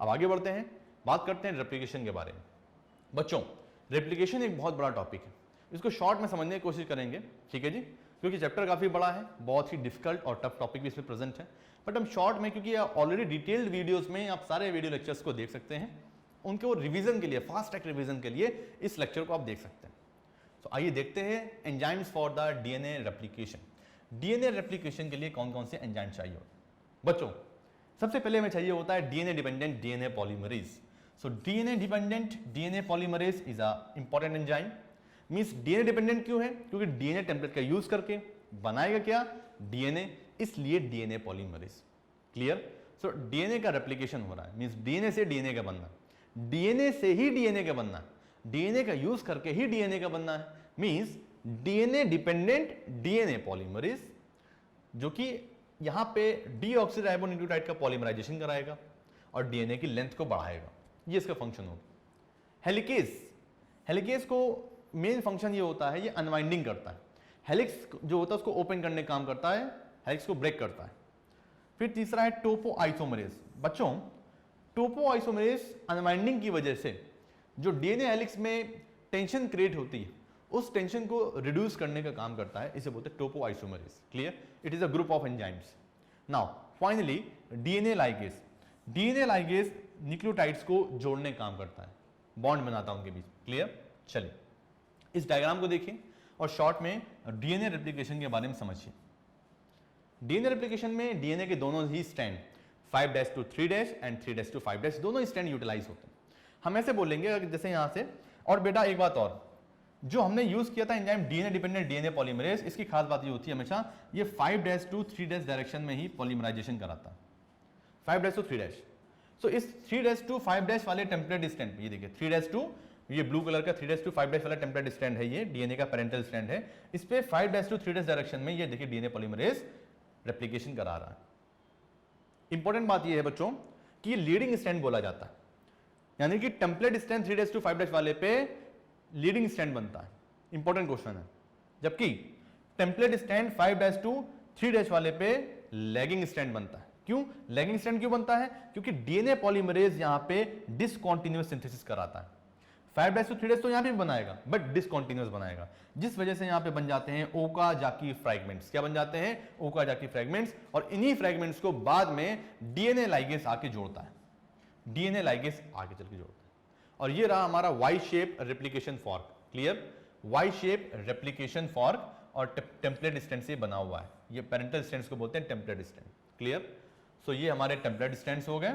अब आगे बढ़ते हैं, बात करते हैं रेप्लिकेशन के बारे में। बच्चों, रेप्लिकेशन एक बहुत बड़ा टॉपिक है, इसको शॉर्ट में समझने की कोशिश करेंगे। ठीक है जी, क्योंकि चैप्टर काफी बड़ा है, बहुत ही डिफिकल्ट और टफ टॉपिक भी इसमें प्रेजेंट है, बट हम शॉर्ट में, क्योंकि ऑलरेडी डिटेल्ड वीडियोस में आप सारे वीडियो लेक्चर्स को देख सकते हैं, उनके वो रिवीजन के लिए, फास्ट ट्रैक रिवीजन के लिए इस लेक्चर को आप देख सकते हैं। तो आइए देखते हैं enzymes for the DNA replication. DNA replication के लिए कौन कौन से एंजाइम चाहिए होते हैं बच्चों? सबसे पहले हमें चाहिए होता है DNA dependent DNA polymerase. So DNA dependent DNA polymerase is a important enzyme. Means DNA dependent क्यों है? क्योंकि डीएनए टेम्पलेट का यूज करके बनाएगा क्या? डीएनए, इसलिए DNA polymerase. Clear? So DNA का रेप्लिकेशन हो रहा है, मींस डीएनए से डीएनए का बनना, डीएनए से ही डीएनए का बनना, डीएनए का यूज करके ही डीएनए का बनना है। Means DNA dependent DNA polymerase, जो कि यहां पे डीऑक्सीराइबोन्यूक्लियोटाइड का पॉलीमराइजेशन कराएगा और डीएनए की लेंथ को बढ़ाएगा। ये इसका फंक्शन होगा। हेलिकेज, हेलिकेज को मेन फंक्शन ये होता है, ये अनवाइंडिंग करता है। हेलिक्स जो होता है उसको ओपन करने का काम करता है, हेलिक्स को ब्रेक करता है। फिर तीसरा है टोपोआइसोमरेज। बच्चों, टोपोआइसोमरेज अनवाइंडिंग की वजह से जो डीएनए हेलिक्स में टेंशन क्रिएट होती है, उस टेंशन को रिड्यूस करने का काम करता है, इसे बोलते हैं topoisomerase. Clear? It is a group of enzymes. Now finally DNA ligase. DNA ligase nucleotides को जोड़ने का काम करता है, बॉन्ड बनाता है उनके बीच। क्लियर? चलिए इस डायग्राम को देखिए और शॉर्ट में डीएनए रेप्लिकेशन के बारे में समझिए। डीएनए रेप्लिकेशन में डीएनए के दोनों ही स्ट्रैंड 5' to 3' एंड 3' to 5' दोनों स्ट्रैंड यूटिलाइज होते हैं। हम ऐसे बोलेंगे जैसे यहां से, और बेटा एक बात और, जो हमने यूज किया था enzyme DNA dependent DNA polymerase, इसकी खास बात ये होती है हमेशा ये 5' to 3' डायरेक्शन में ही पॉलीमराइजेशन कराता है। 5' to 3'। सो इस 3' to 5' वाले टेम्पलेट स्ट्रैंड, ये देखिए 3' to, ये ब्लू कलर का 3' to 5' वाला टेम्पलेट स्ट्रैंड है, ये डीएनए का पेरेंटल स्ट्रैंड है। इस पे 5' to 3' डायरेक्शन में ये देखिए डीएनए पॉलीमरेज रेप्लिकेशन करा रहा है। इंपॉर्टेंट बात ये है बच्चों कि ये लीडिंग स्ट्रैंड बोला जाता है, यानी कि टेम्पलेट स्ट्रैंड 3' to 5' वाले पे लीडिंग स्ट्रैंड बनता है, इंपॉर्टेंट क्वेश्चन है, जबकि टेम्पलेट स्ट्रैंड 5'-3' वाले पे लैगिंग स्ट्रैंड बनता है। क्यों लैगिंग स्ट्रैंड क्यों बनता है? क्योंकि डीएनए पॉलीमरेज यहां पे डिसकंटीन्यूअस सिंथेसिस कराता है। 5'-3' तो यहां पे भी बनाएगा बट डिसकंटीन्यूअस बनाएगा, जिस वजह से यहां पे बन जाते हैं ओकाजाकी फ्रैगमेंट्स। क्या बन जाते हैं? Okazaki fragments. और इन्हीं फ्रैगमेंट्स को बाद में डीएनए लाइगेज आके जोड़ता है, डीएनए लाइगेज आगे चल के जोड़ता है। और ये रहा हमारा Y shape replication fork. Clear? Y shape replication fork और टेम्पलेट स्ट्रैंड से बना हुआ है। ये पेरेंटल स्ट्रैंड्स को बोलते हैं टेम्पलेट स्ट्रैंड। क्लियर? सो ये हमारे टेम्पलेट स्ट्रैंड्स हो गए,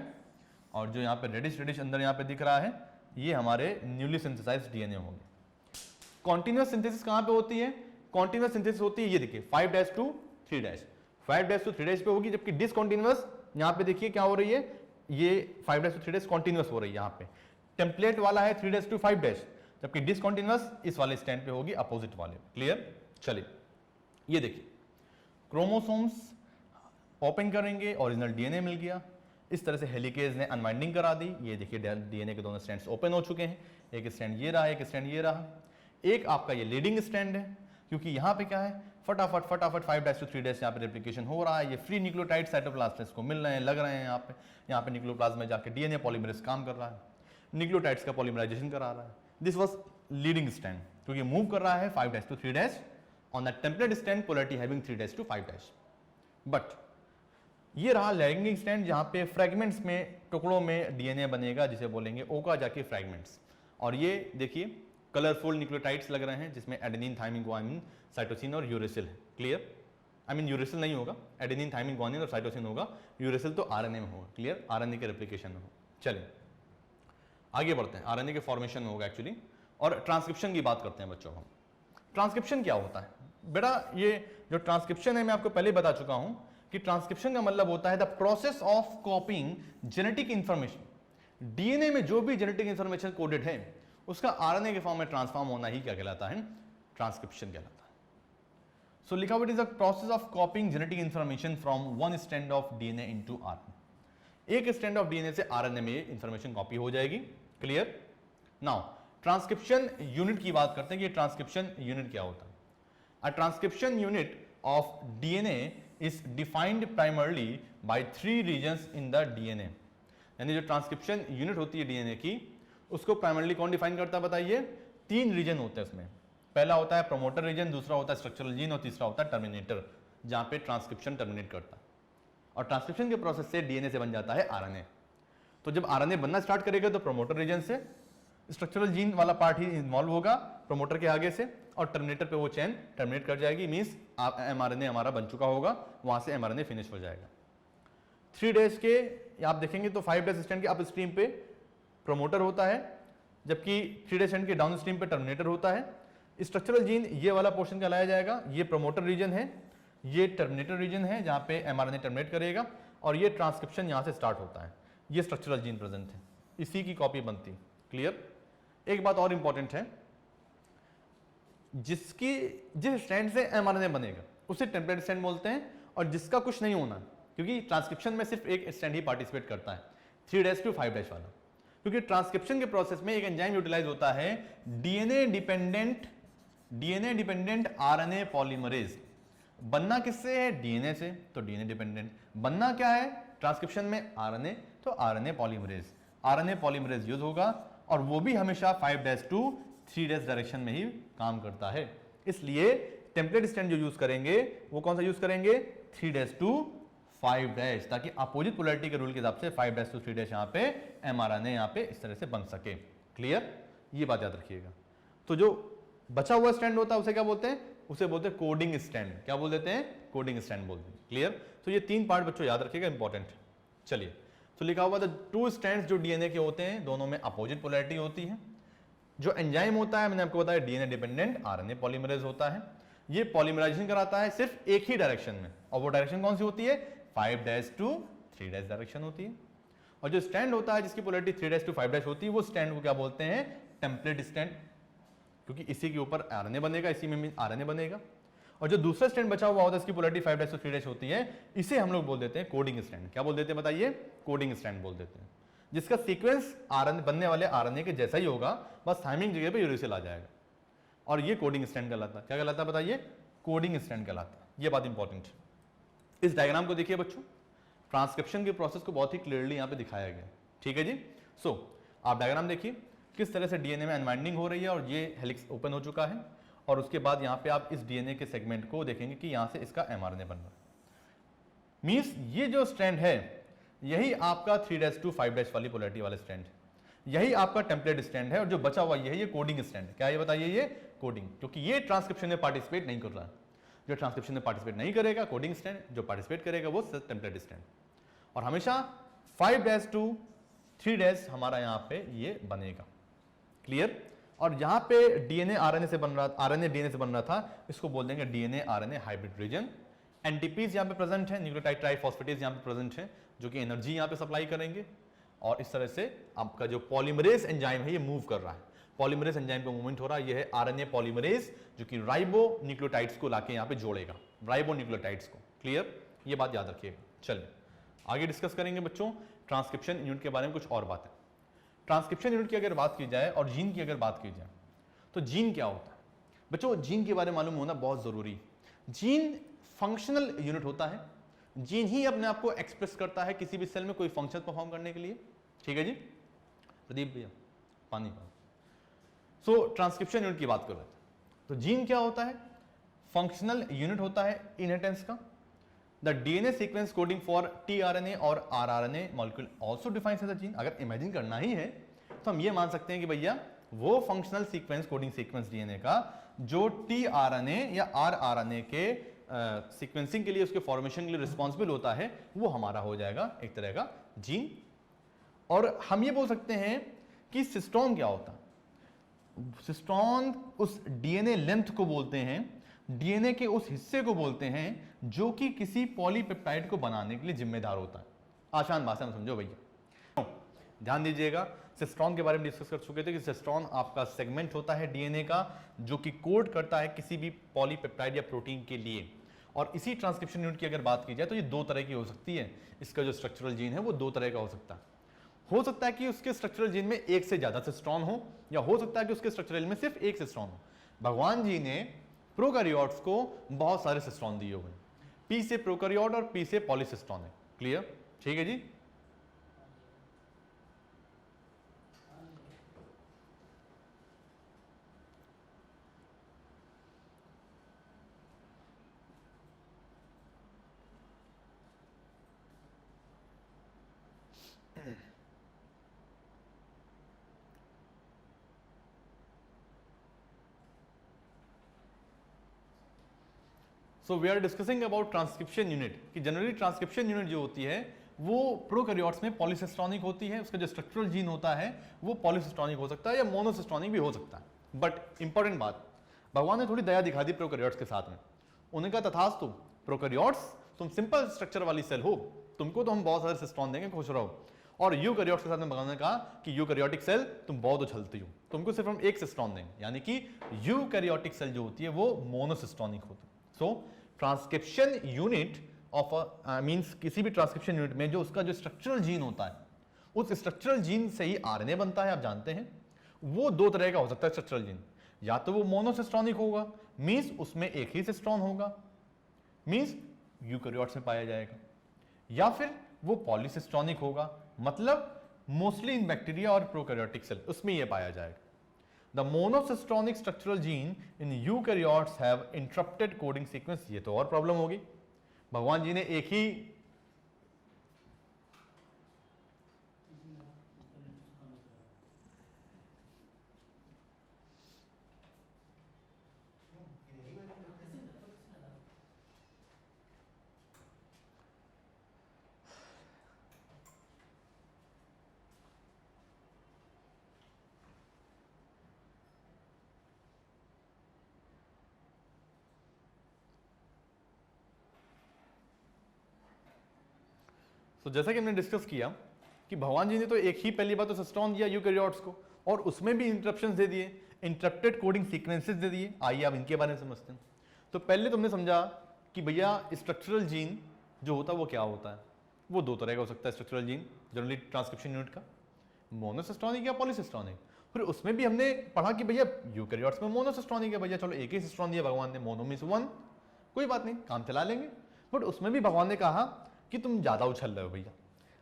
और जो यहाँ पे रेडिश अंदर यहाँ पे दिख रहा है ये हमारे न्यूली सिंथेसाइज्ड डीएनए होंगे। कॉन्टिन्यूअस सिंथेसिस कहाँ पे होती है? कॉन्टिन्यूअस सिंथेसिस होती है, ये देखिए 5'-3', 5'-3' पे होगी, जबकि डिसकंटीन्यूअस यहाँ पे देखिए क्या हो रही है, ये 5'-3' कॉन्टिन्यूअस हो रही है। यहाँ पे टेम्पलेट वाला है 3'-5', जबकि डिसकंटीन्यूअस इस वाले स्टैंड पे होगी, अपोजिट वाले। क्लियर? चलिए ये देखिए, क्रोमोसोम्स ओपन करेंगे, ओरिजिनल डीएनए मिल गया। इस तरह से हेलिकेज ने अनवाइंडिंग करा दी। ये देखिए डीएनए के दोनों स्ट्रैंड्स ओपन हो चुके हैं, एक स्ट्रैंड ये रहा, एक स्ट्रैंड ये रहा। एक आपका ये लीडिंग स्ट्रैंड है, क्योंकि यहाँ पे क्या है, फटाफट 5'-3' यहाँ पे रेप्लिकेशन हो रहा है। ये फ्री न्यूक्लियोटाइड साइटोप्लाज्म को मिल रहे हैं, लग रहे हैं यहाँ पे न्यूक्लियोप्लाज्म में जाके डीएनए पॉलीमरेज काम कर रहा है, न्यूक्लियोटाइड्स का पॉलीमराइजेशन करा रहा है। दिस वाज लीडिंग स्ट्रैंड, क्योंकि मूव कर रहा है 5'-3' on the template strand, polarity having 3'-5'। But ये रहा लैगिंग स्ट्रैंड, जहां पे फ्रैगमेंट्स में, टुकड़ों में डीएनए बनेगा, जिसे बोलेंगे ओकाजाकी फ्रैगमेंट्स। और ये देखिए कलरफुल न्यूक्लियोटाइड्स लग रहे हैं, जिसमें एडेनिन, थाइमिन, ग्वानिन, साइटोसिन और यूरेसिल है। क्लियर? आई मीन यूरेसिल नहीं होगा, एडेनिन, थाइमिन, ग्वानिन और साइटोसिन होगा, यूरेसिल तो आरएनए में होगा। क्लियर? आरएनए के रेप्लिकेशन में हो। चलिए आगे बढ़ते हैं, आरएनए के फॉर्मेशन में होगा एक्चुअली। और ट्रांसक्रिप्शन की बात करते हैं बच्चों। हम ट्रांसक्रिप्शन क्या होता है बेटा? ये जो ट्रांसक्रिप्शन है मैं आपको पहले बता चुका हूं कि ट्रांसक्रिप्शन का मतलब होता है the process of कॉपिंग genetic information. DNA में जो भी जेनेटिक इंफॉर्मेशन कोडेड है उसका आरएनए के फॉर्म में ट्रांसफॉर्म होना ही क्या कहलाता है? ट्रांसक्रिप्शन कहलाता है। सो लिखा हुआ is the process of कॉपिंग genetic information from one strand of DNA into RNA. एक स्ट्रैंड ऑफ डीएनए से आरएनए में इंफॉर्मेशन कॉपी हो जाएगी। क्लियर? नाउ ट्रांसक्रिप्शन यूनिट की बात करते हैं कि ट्रांसक्रिप्शन यूनिट क्या होता है। A transcription unit of DNA is defined primarily by 3 regions in the DNA। यानी जो ट्रांसक्रिप्शन यूनिट होती है डीएनए की, उसको प्राइमरली कौन डिफाइन करता है बताइए? 3 रीजन होते हैं उसमें। पहला होता है प्रमोटर रीजन, दूसरा होता है स्ट्रक्चरल जीन और तीसरा होता है टर्मिनेटर, जहां पे ट्रांसक्रिप्शन टर्मिनेट करता है। और ट्रांसक्रिप्शन के प्रोसेस से डीएनए से बन जाता है आरएनए। तो जब आरएनए बनना स्टार्ट करेगा तो प्रमोटर रीजन से स्ट्रक्चरल जीन वाला पार्ट ही इन्वॉल्व होगा प्रमोटर के आगे से, और टर्मिनेटर पे वो चेन टर्मिनेट कर जाएगी। मींस एमआरएनए हमारा बन चुका होगा, वहां से एमआरएनए फिनिश हो जाएगा। 3' के आप देखेंगे तो 5' स्ट्रैंड के अप स्ट्रीम पे प्रमोटर होता है, जबकि 3' स्ट्रैंड के डाउन स्ट्रीम पे टर्मिनेटर होता है। स्ट्रक्चरल जीन ये वाला पोर्शन कहलाया जाएगा, ये प्रमोटर रीजन है, ये टर्मिनेटर रीजन है जहां पे एमआरएनए टर्मिनेट करेगा, और ये ट्रांसक्रिप्शन यहां से स्टार्ट होता है। ये स्ट्रक्चरल जीन प्रेजेंट है, इसी की कॉपी बनती है। क्लियर? एक बात और इंपॉर्टेंट है, जिस स्ट्रैंड से एमआरएनए बनेगा उसे टेम्पलेट स्ट्रैंड बोलते हैं, और जिसका कुछ नहीं होना, क्योंकि ट्रांसक्रिप्शन में सिर्फ एक स्ट्रैंड ही पार्टिसिपेट करता है, 3'-5' वाला। क्योंकि ट्रांसक्रिप्शन के प्रोसेस में एक एंजाइम यूटिलाइज होता है डीएनए डिपेंडेंट आरएनए पॉलीमरेज। बनना किससे है? डीएनए से, तो डीएनए डिपेंडेंट। बनना क्या है ट्रांसक्रिप्शन में? आरएनए, तो RNA polymerase. RNA polymerase use होगा, और वो भी हमेशा 5'-3' डायरेक्शन में ही काम करता है। इसलिए टेम्पलेट स्ट्रैंड जो यूज करेंगे वो कौन सा यूज करेंगे? 3'-5', ताकि अपोजिट पोलैरिटी के रूल के हिसाब से 5'-3' यहाँ पे एमआरएनए यहाँ पे इस तरह से बन सके। क्लियर? ये बात याद रखिएगा। तो जो बचा हुआ स्ट्रैंड होता है उसे क्या बोलते हैं? उसे बोलते हैं कोडिंग स्ट्रैंड। क्या बोल देते हैं? कोडिंग स्ट्रैंड बोलते हैं। क्लियर? तो ये 3 पार्ट बच्चों याद रखिएगा, इंपॉर्टेंट। चलिए, तो लिखा हुआ 2 स्ट्रैंड्स जो डीएनए के होते हैं, दोनों में अपोजिट पोलैरिटी होती है। जो एंजाइम होता है मैंने आपको बताया डीएनए डिपेंडेंट आरएनए पॉलीमरेज होता है। ये पॉलीमराइजेशन कराता है सिर्फ एक ही डायरेक्शन में, और वो डायरेक्शन कौन सी होती है? 5'-3' डायरेक्शन होती है। और जो स्टैंड होता है जिसकी पोलैरिटी 3'-5' होती है, वो स्टैंड को क्या बोलते हैं? टेम्पलेट स्टैंड, क्योंकि इसी के ऊपर आरएनए बनेगा, इसी में आरएनए बनेगा। और जो दूसरा स्टैंड बचा हुआ होता है इसकी पोलैरिटी 5'-3' होती है, इसे हम लोग बोल देते हैं कोडिंग स्टैंड। क्या बोल देते हैं बताइए? कोडिंग स्टैंड बोल देते हैं। जिसका सीक्वेंस आरएनए बनने वाले आरएनए के जैसा ही होगा, बस थायमिन जगह पे यूरेसिल आ जाएगा, और ये कोडिंग स्ट्रैंड कहलाता है। क्या कहलाता है बताइए? कोडिंग स्ट्रैंड कहलाता है। ये बात इंपॉर्टेंट है। इस डायग्राम को देखिए बच्चों, ट्रांसक्रिप्शन के प्रोसेस को बहुत ही क्लियरली यहाँ पे दिखाया गया है, ठीक है जी। आप डायग्राम देखिए किस तरह से डीएनए में अनवाइंडिंग हो रही है और ये हेलिक्स ओपन हो चुका है, और उसके बाद यहाँ पे आप इस डीएनए के सेगमेंट को देखेंगे कि यहाँ से इसका एमआरएनए बन रहा है। मीन्स ये जो स्ट्रैंड है यही आपका 3' to 5' वाली पोलैरिटी वाला स्ट्रैंड है, यही आपका टेम्पलेट स्ट्रैंड है, और जो बचा हुआ ये कोडिंग स्ट्रैंड है। क्या ये बताइए? ये कोडिंग, क्योंकि ये ट्रांसक्रिप्शन में पार्टिसिपेट नहीं कर रहा है। जो ट्रांसक्रिप्शन में पार्टिसिपेट नहीं करेगा कोडिंग स्ट्रैंड, जो पार्टिसिपेट करेगा वो टेम्पलेट स्ट्रैंड। और हमेशा 5' to 3' हमारा यहाँ पे ये बनेगा, क्लियर। और यहाँ पे डीएनए आरएनए से बन रहा, आरएनए डीएनए से बन रहा था, इसको बोल देंगे डीएनए आरएनए हाइब्रिड रीजन। एनटीपीज यहाँ पे प्रेजेंट है, न्यूक्लियोटाइड ट्राइफॉस्फेटेज यहाँ पे प्रेजेंट है, जो कि एनर्जी यहाँ पे सप्लाई करेंगे, और इस तरह से आपका जो पॉलीमरेज एंजाइम है ये मूव कर रहा है। पॉलीमरेज एंजाइम पे मूवमेंट हो रहा है, ये है आरएनए पॉलीमरेज, जो कि राइबो न्यूक्लियोटाइड्स को लाके यहाँ पे जोड़ेगा, राइबो न्यूक्लियोटाइड्स को, क्लियर। ये बात याद रखिएगा। चलिए आगे डिस्कस करेंगे बच्चों ट्रांसक्रिप्शन यूनिट के बारे में कुछ और बातें। ट्रांसक्रिप्शन यूनिट की अगर बात की जाए और जीन की अगर बात की जाए, तो जीन क्या होता है बच्चों? जीन के बारे में मालूम होना बहुत जरूरी है। जीन फंक्शनल यूनिट होता है, जीन ही अपने आप को एक्सप्रेस करता है किसी भी सेल में कोई फंक्शन परफॉर्म करने के लिए, ठीक है जी। प्रदीप भैया पानी पानी। ट्रांसक्रिप्शन यूनिट की बात कर रहे थे, तो जीन क्या होता है? फंक्शनल यूनिट होता है इनहेरिटेंस का। The DNA sequence coding for tRNA और rRNA molecule also defines as a gene. अगर इमेजिन करना ही है तो हम ये मान सकते हैं कि भैया वो functional sequence coding sequence DNA का जो टीआरएनए या आरआरएनए के सीक्वेंसिंग के लिए, उसके फॉर्मेशन के लिए रिस्पॉन्सिबल होता है, वो हमारा हो जाएगा एक तरह का जीन। और हम ये बोल सकते हैं कि सिस्टोन क्या होता है? सिस्टोन उस डीएनए लेंथ को बोलते हैं, डीएनए के उस हिस्से को बोलते हैं जो कि किसी पॉलीपेप्टाइड को बनाने के लिए जिम्मेदार होता है। आसान भाषा में समझो भैया, ध्यान दीजिएगा। सिस्टोन के बारे में डिस्कस कर चुके थे कि सिस्टोन आपका सेगमेंट होता है डीएनए का जो कि कोड करता है किसी भी पॉलीपेप्टाइड या प्रोटीन के लिए। और इसी ट्रांसक्रिप्शन यूनिट की अगर बात की जाए तो ये दो तरह की हो सकती है। इसका जो स्ट्रक्चरल जीन है वो दो तरह का हो सकता है कि उसके स्ट्रक्चरल जीन में एक से ज्यादा सिस्टोन हो, या हो सकता है कि उसके स्ट्रक्चरल में सिर्फ एक सिस्टोन हो। भगवान जी ने प्रोकैरियोट्स को बहुत सारे सिस्टोन दिए हुए, पी से प्रोकैरियोट और पी से पॉलीसिस्टोन है, क्लियर, ठीक है जी। So we are discussing about transcription unit कि जनरली ट्रांसक्रिप्शन यूनिट जो होती है वो प्रोकैरियोट्स में पॉलीसिस्टोनिक होती है। उसका जो स्ट्रक्चरल जीन होता है वो पॉलीसिस्टोनिक हो सकता है या मोनोसिस्टोनिक भी हो सकता है। बट इंपॉर्टेंट बात, भगवान ने थोड़ी दया दिखा दी प्रोकैरियोट्स के साथ में। उन्हें कहा तथास्तु प्रोकैरियोट्स, तुम सिंपल स्ट्रक्चर वाली सेल हो, तुमको तो हम बहुत सारे सिस्टोन देंगे, खुश रहो। और यूकैरियोट्स के साथ में भगवान ने कहा कि यूकैरियोटिक सेल तुम बहुत उछलती हो, तुमको सिर्फ हम एक सिस्टोन देंगे, यानी कि यूकैरियोटिक सेल जो होती है वो मोनोसिस्टोनिक होती है। So transcription unit of means किसी भी ट्रांसक्रिप्शन यूनिट में जो उसका जो स्ट्रक्चरल जीन होता है उस स्ट्रक्चरल जीन से ही आरएनए बनता है, आप जानते हैं। वो दो तरह का हो सकता है स्ट्रक्चरल जीन, या तो वो मोनोसिस्टोनिक होगा, मींस उसमें एक ही सिस्टोन होगा, मींस यूकैरियोट्स में पाया जाएगा, या फिर वो पॉलीसिस्टोनिक होगा, मतलब मोस्टली इन बैक्टीरिया और प्रोकैरियोटिक सेल उसमें ये पाया जाएगा। The monosystonic structural gene in eukaryotes have interrupted coding sequence। ये तो और प्रॉब्लम होगी, भगवान जी ने एक ही जैसा कि हमने डिस्कस किया कि भगवान जी ने तो एक ही पहली बात तो सिस्टोन दिया यूकैरियोट्स को, और उसमें भी इंटरप्शंस दे दिए, इंटरप्टेड कोडिंग सीक्वेंसेस दे दिए। आइए अब इनके बारे में समझते हैं। तो पहले तुमने समझा कि भैया स्ट्रक्चरल जीन जो होता है वो क्या होता है। वो दो तरह का हो सकता है structural gene generally transcription unit का। मोनोसिस्टोनिक या पॉलीसिस्टोनिक। फिर उसमें भी हमने पढ़ा कि भैया यूकैरियोट्स में मोनोसिस्टोनिक है, भैया चलो एक ही सिस्ट्रॉन दिया भगवान ने, मोनो मीन्स वन, कोई बात नहीं काम चला लेंगे। बट उसमें भी भगवान ने कहा कि तुम ज्यादा उछल रहे हो भैया,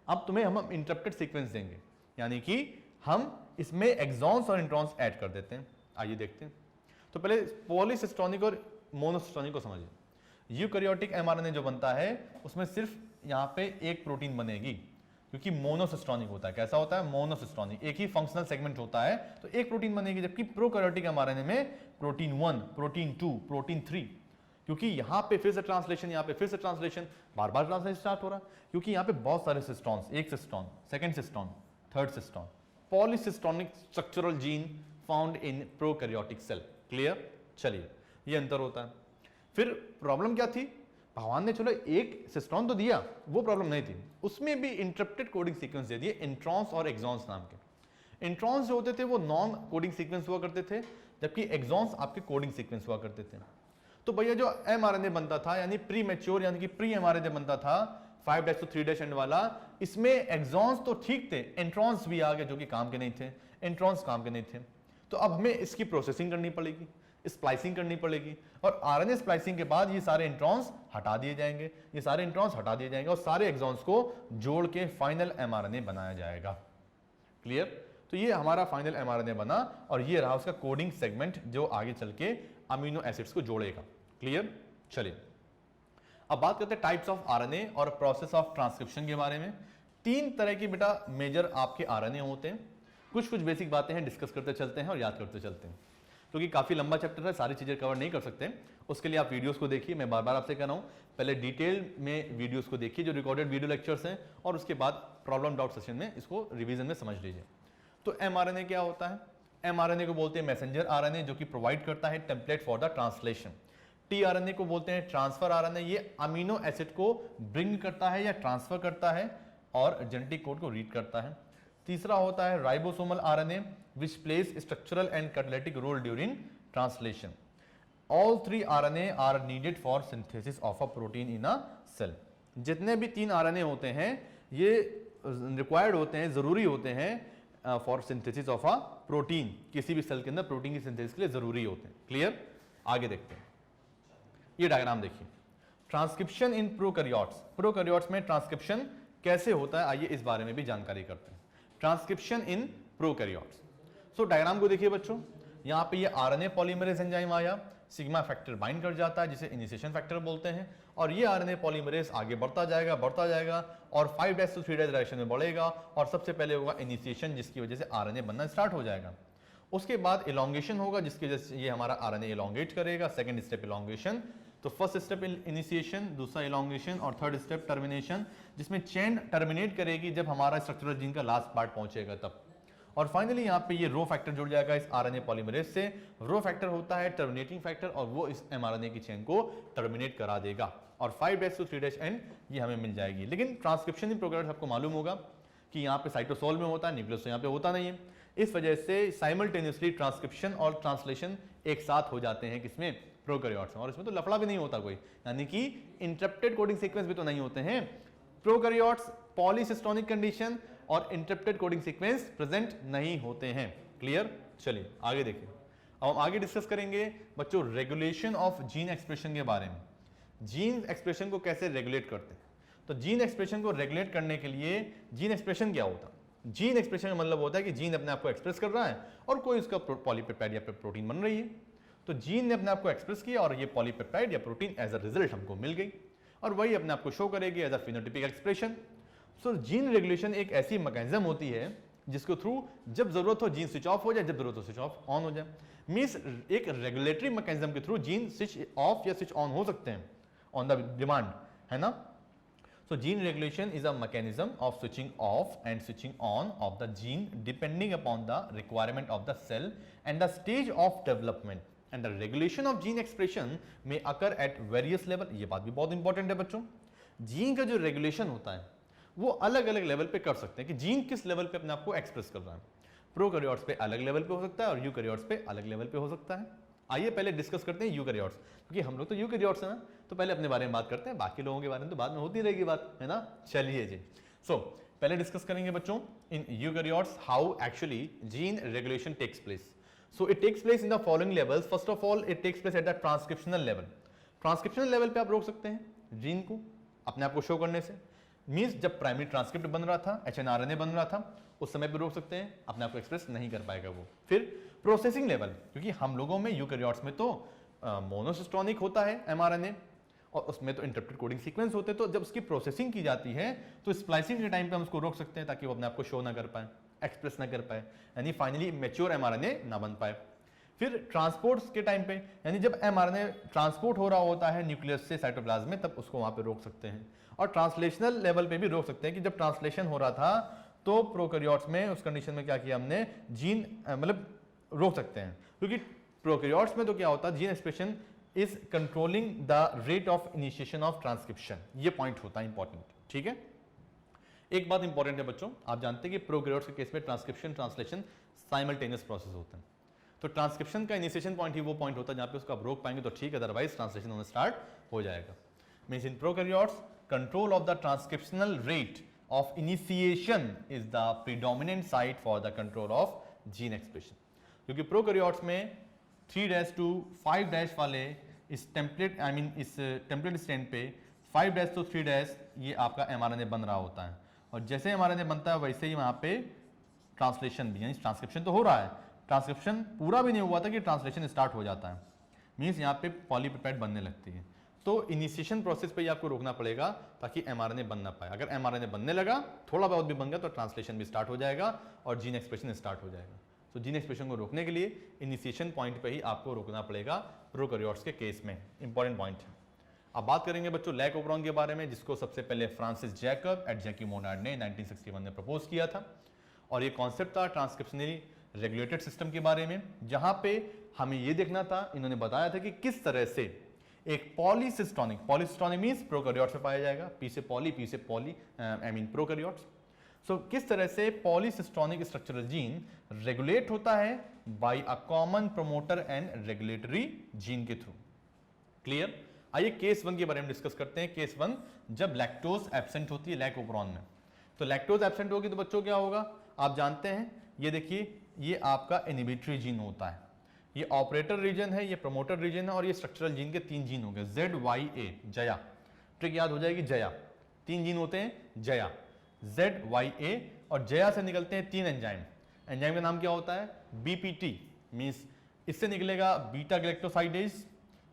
अब तुम्हें हम इंटरप्टेड सीक्वेंस देंगे, यानी कि हम इसमें एक्सॉन्स और इंट्रॉन्स ऐड कर देते हैं। आइए देखते हैं। तो पहले पॉलीसिस्टोनिक और मोनोसिस्टोनिक को समझिए। यूकैरियोटिक एमआरएनए जो बनता है उसमें सिर्फ यहाँ पे एक प्रोटीन बनेगी, क्योंकि मोनोसिस्टोनिक होता है। कैसा होता है? मोनोसिस्टोनिक, एक ही फंक्शनल सेगमेंट होता है तो एक प्रोटीन बनेगी। जबकि प्रोकैरियोटिक एमआरएनए में प्रोटीन 1, प्रोटीन 2, प्रोटीन 3, क्योंकि यहाँ पे फिर से ट्रांसलेशन, यहाँ पे फिर से ट्रांसलेशन, बार बार ट्रांसलेशन स्टार्ट हो रहा है, क्योंकि यहाँ पे बहुत सारे सिस्टॉन्स, एक cistron, second cistron, third cistron, polycistronic structural gene found in prokaryotic cell. Clear? चलिए, ये अंतर होता है। फिर प्रॉब्लम क्या थी? भगवान ने चलो एक सिस्टॉन तो दिया, वो प्रॉब्लम नहीं थी, उसमें भी इंटरप्टेड कोडिंग सीक्वेंस दे दिए, इंट्रॉन्स और एक्सॉन्स नाम के। इंट्रॉन्स जो होते थे वो नॉन कोडिंग सीक्वेंस हुआ करते थे, जबकि एक्सॉन्स आपके कोडिंग सीक्वेंस हुआ करते थे। तो भैया जो एमआरएनए बनता था, यानी प्री मैच्योर यानी कि प्री एमआरएनए बनता था 5' to 3' एंड वाला, इसमें एक्सॉन्स तो ठीक थे, इंट्रॉन्स भी आ गए जो कि काम के नहीं थे, इंट्रॉन्स काम के नहीं थे। तो अब हमें इसकी प्रोसेसिंग करनी पड़ेगी, स्प्लाइसिंग करनी पड़ेगी, और आरएनए स्प्लाइसिंग के बाद ये सारे इंट्रॉन्स हटा दिए जाएंगे, ये सारे इंट्रॉन्स हटा दिए जाएंगे और सारे एक्सॉन्स को जोड़ के फाइनल एमआरएनए बनाया जाएगा। क्लियर? तो ये हमारा फाइनल एमआरएनए बना और ये रहा उसका कोडिंग सेगमेंट जो आगे चल के अमीनो एसिड्स को जोड़ेगा। क्लियर? चलिए अब बात करते हैं टाइप्स ऑफ आरएनए और प्रोसेस ऑफ ट्रांसक्रिप्शन के बारे में। 3 तरह के बेटा मेजर आपके आरएनए होते हैं। कुछ बेसिक बातें हैं, डिस्कस करते चलते हैं और याद करते चलते हैं, क्योंकि काफी लंबा चैप्टर है, सारी चीजें कवर नहीं कर सकते। उसके लिए आप वीडियोस को देखिए, मैं बार बार आपसे कह रहा हूं पहले डिटेल में वीडियोस को देखिए जो रिकॉर्डेड वीडियो लेक्चर्स हैं, और उसके बाद प्रॉब्लम डाउट सेशन में इसको रिवीजन में समझ लीजिए। तो एमआरएनए क्या होता है? एमआरएनए को बोलते हैं मैसेंजर आरएनए, जो कि प्रोवाइड करता है template for the translation. TRNA को बोलते हैं ट्रांसफर आरएनए, ये अमीनो एसिड को ब्रिंग करता है या ट्रांसफर करता है और जेनेटिक कोड को रीड करता है। तीसरा होता है ribosomal RNA, which plays structural and catalytic role during translation. All 3 RNA are needed for synthesis of a protein in a cell. जितने भी 3 RNA होते हैं ये रिक्वायर्ड होते हैं, जरूरी होते हैं for synthesis of a protein, किसी भी सेल के अंदर प्रोटीन की सिंथेसिस के लिए जरूरी होते हैं। क्लियर? आगे देखते हैं, ये डायग्राम देखिए। ट्रांसक्रिप्शन इन प्रोकैरियोट्स, प्रोकैरियोट्स में ट्रांसक्रिप्शन कैसे होता है आइए इस बारे में भी जानकारी करते हैं। Transcription in prokaryotes, so diagram को देखिए बच्चों, यहाँ पे ये आरएनए पॉलीमरेज एंजाइम आया, सिग्मा फैक्टर बाइंड कर जाता है जिसे इनिशिएशन फैक्टर बोलते हैं, और ये आरएनए पॉलीमरेज आगे बढ़ता जाएगा और 5' to 3' डायरेक्शन में बढ़ेगा और सबसे पहले होगा इनिशिएशन, जिसकी वजह से आरएनए बनना स्टार्ट हो जाएगा। उसके बाद इलॉन्गेशन होगा जिसकी वजह से ये हमारा आरएनए इलॉन्गेट करेगा, सेकंड स्टेप इलॉन्गेशन। तो फर्स्ट स्टेप इनिशिएशन, दूसरा इलॉन्गेशन और थर्ड स्टेप टर्मिनेशन, जिसमें चेन टर्मिनेट करेगी जब हमारा स्ट्रक्चरल जीन का लास्ट पार्ट पहुंचेगा तब। और फाइनली यहाँ पे ये रो फैक्टर जुड़ जाएगा इस आरएनए पॉलीमरेज से। रो फैक्टर होता है टर्मिनेटिंग फैक्टर और वो इस एमआरएनए की चेन को टर्मिनेट करा देगा और 5' to 3' एंड ये हमें मिल जाएगी। लेकिन ट्रांसक्रिप्शन इन प्रोकैरियोट्स आपको मालूम होगा कि यहाँ पे साइटोसोल में होता है, न्यूक्लियस तो यहाँ पे होता नहीं है। इस वजह से साइमल्टेनियसली ट्रांसक्रिप्शन और ट्रांसलेशन एक साथ हो जाते हैं किसमें? प्रोकैरियोट्स में। और इसमें तो लफड़ा भी नहीं होता कोई, यानी कि इंटरप्टेड कोडिंग सीक्वेंस भी तो नहीं होते हैं। प्रोकैरियोट्स पॉलीसिस्टोनिक कंडीशन और इंटरप्टेड कोडिंग सीक्वेंस प्रेजेंट नहीं होते हैं। क्लियर? चलिए आगे देखिए। अब हम आगे डिस्कस करेंगे बच्चों रेगुलेशन ऑफ जीन एक्सप्रेशन के बारे में। जीन एक्सप्रेशन को कैसे रेगुलेट करते हैं? तो जीन एक्सप्रेशन को रेगुलेट करने के लिए जीन एक्सप्रेशन क्या होता है? जीन एक्सप्रेशन का मतलब होता है कि जीन अपने आप को एक्सप्रेस कर रहा है और कोई उसका पॉलीपेप्टाइड या प्रोटीन बन रही है। तो जीन ने अपने आप को एक्सप्रेस किया और ये पॉलीपेप्टाइड या प्रोटीन एज अ रिजल्ट हमको मिल गई और वही अपने आप को शो करेगी as a phenotypic expression. So gene regulation एक ऐसी मैकेनिज्म होती है जिसके थ्रू जब जरूरत हो जीन स्विच ऑफ हो जाए, जब जरूरत हो स्विच ऑफ ऑन हो जाए। मींस एक रेगुलेटरी मैकेनिज्म के थ्रू जीन स्विच ऑफ या स्विच ऑन हो सकते हैं ऑन द डिमांड, है ना। So gene regulation is a mechanism of switching off and switching on of the gene depending upon the requirement of the cell and the stage of development and the regulation of gene expression में occur at various level. ये बात भी बहुत important है बच्चों। Gene का जो regulation होता है वो अलग अलग लेवल पे कर सकते हैं कि जीन किस लेवल पे अपने आप को एक्सप्रेस कर रहा है। प्रोकैरियोट्स पे अलग लेवल पे हो सकता है और यूकैरियोट्स पे अलग लेवल पे हो सकता है। आइए पहले डिस्कस करते हैं यूकैरियोट्स, क्योंकि हम लोग तो यूकैरियोट्स हैं ना, तो पहले अपने बारे में बात करते हैं, बाकी लोगों के बारे में तो बाद में होती रहेगी बात, है ना। चलिए जी। सो पहले डिस्कस करेंगे बच्चों in eukaryotes how actually gene regulation takes place. So it takes place in the following levels. First of all it takes place at the transcriptional level. Transcriptional level पे आप रोक सकते हैं जीन को अपने आप को शो करने से. मींस जब प्राइमरी ट्रांसक्रिप्ट बन रहा था, एचएनआरएनए बन रहा था, उस समय पे रोक सकते हैं, अपने आप को एक्सप्रेस नहीं कर पाएगा वो. फिर प्रोसेसिंग लेवल, क्योंकि हम लोगों में यूकैरियोट्स में तो मोनोसिस्टोनिक होता है एमआरएनए और उसमें तो इंटरप्टेड कोडिंग सीक्वेंस होते हैं. तो जब उसकी प्रोसेसिंग की जाती है तो स्प्लाइसिंग के टाइम पे हम उसको रोक सकते हैं ताकि वो अपने आप को शो ना कर पाए, एक्सप्रेस ना कर पाए, यानी फाइनली मैच्योर एमआरएनए ना बन पाए. फिर ट्रांसपोर्ट के टाइम पे, यानी जब एमआरएनए ट्रांसपोर्ट हो रहा होता है न्यूक्लियस से साइटोप्लाज्म में, तब उसको वहां पे रोक सकते हैं. और ट्रांसलेशनल लेवल पे भी रोक सकते हैं कि जब ट्रांसलेशन हो रहा था तो प्रोकैरियोट्स में उस कंडीशन में क्या किया हमने, जीन मतलब रोक सकते हैं. क्योंकि प्रोकैरियोट्स में तो क्या होता है, gene expression is controlling the rate of initiation of transcription. ये पॉइंट होता है इंपॉर्टेंट. ठीक है, एक बात इंपॉर्टेंट है बच्चों, आप जानते हैं कि प्रोकैरियोट्स के केस में ट्रांसक्रिप्शन ट्रांसलेशन साइमल्टेनियस प्रोसेस होता है. तो ट्रांसक्रिप्शन का इनिशिएशन पॉइंट ही वो पॉइंट होता है जहां पे उसको आप रोक पाएंगे तो ठीक है, अदरवाइज ट्रांसलेशन होना स्टार्ट हो जाएगा. Means in prokaryotes control of the transcriptional rate of initiation is the predominant site for the control of gene expression. क्योंकि प्रोकैरियोट्स में 3' to 5' वाले इस टेम्पलेट इस टेम्पलेट स्टैंड पे 5' to 3' ये आपका एमआरएनए बन रहा होता है. और जैसे एमआरएनए बनता है वैसे ही वहां पे ट्रांसलेशन भी, यानी ट्रांसक्रिप्शन तो हो रहा है, ट्रांसक्रिप्शन पूरा भी नहीं हुआ था कि ट्रांसलेशन स्टार्ट हो जाता है. मींस यहाँ पे पॉलीपेप्टाइड बनने लगती है. तो इनिशिएशन प्रोसेस पे ही आपको रोकना पड़ेगा ताकि एमआरएनए बन ना पाए. अगर एमआरएनए बनने लगा, थोड़ा बहुत भी बन गया, तो ट्रांसलेशन भी स्टार्ट हो जाएगा और जीन एक्सप्रेशन स्टार्ट हो जाएगा. तो जीन एक्सप्रेशन को रोकने के लिए इनिशिएशन पॉइंट पे ही आपको रोकना पड़ेगा प्रोकैरियोट्स के केस में. इंपॉर्टेंट पॉइंट है. अब बात करेंगे बच्चों लैक ओपरॉन के बारे में, जिसको सबसे पहले Francis Jacob at Jackie Monod ने 1961 में प्रपोज किया था. और ये कॉन्सेप्ट था ट्रांसक्रिप्शनली रेगुलेटेड सिस्टम के बारे में, जहां पे हमें ये देखना था, इन्होंने बताया था कि किस तरह से एक पॉलीसिस्टोनिक मींस प्रोकैरियोट्स में पाया जाएगा, पी से पॉली प्रोकैरियोट्स. सो किस तरह से पॉलीसिस्टोनिक स्ट्रक्चरल जीन रेगुलेट होता है by a common promoter and regulatory gene के थ्रू. क्लियर. आइए केस 1 के बारे में डिस्कस करते हैं. केस 1, जब लैक्टोज एब्सेंट होती है लैक ओपरॉन में. तो लैक्टोज एब्सेंट होगी तो बच्चों क्या होगा, आप जानते हैं, ये देखिए, ये आपका इनहिबिटरी जीन होता है, ये ऑपरेटर रीजन है, ये प्रमोटर रीजन है, और ये स्ट्रक्चरल जीन के 3 जीन हो गए, ZYA, जया. ट्रिक याद हो जाएगी, जया. 3 जीन होते हैं, जया, ZYA, और जया से निकलते हैं 3 एंजाइम. एंजाइम का नाम क्या होता है, BPT. मींस इससे निकलेगा बीटा गैलेक्टोसाइडेज,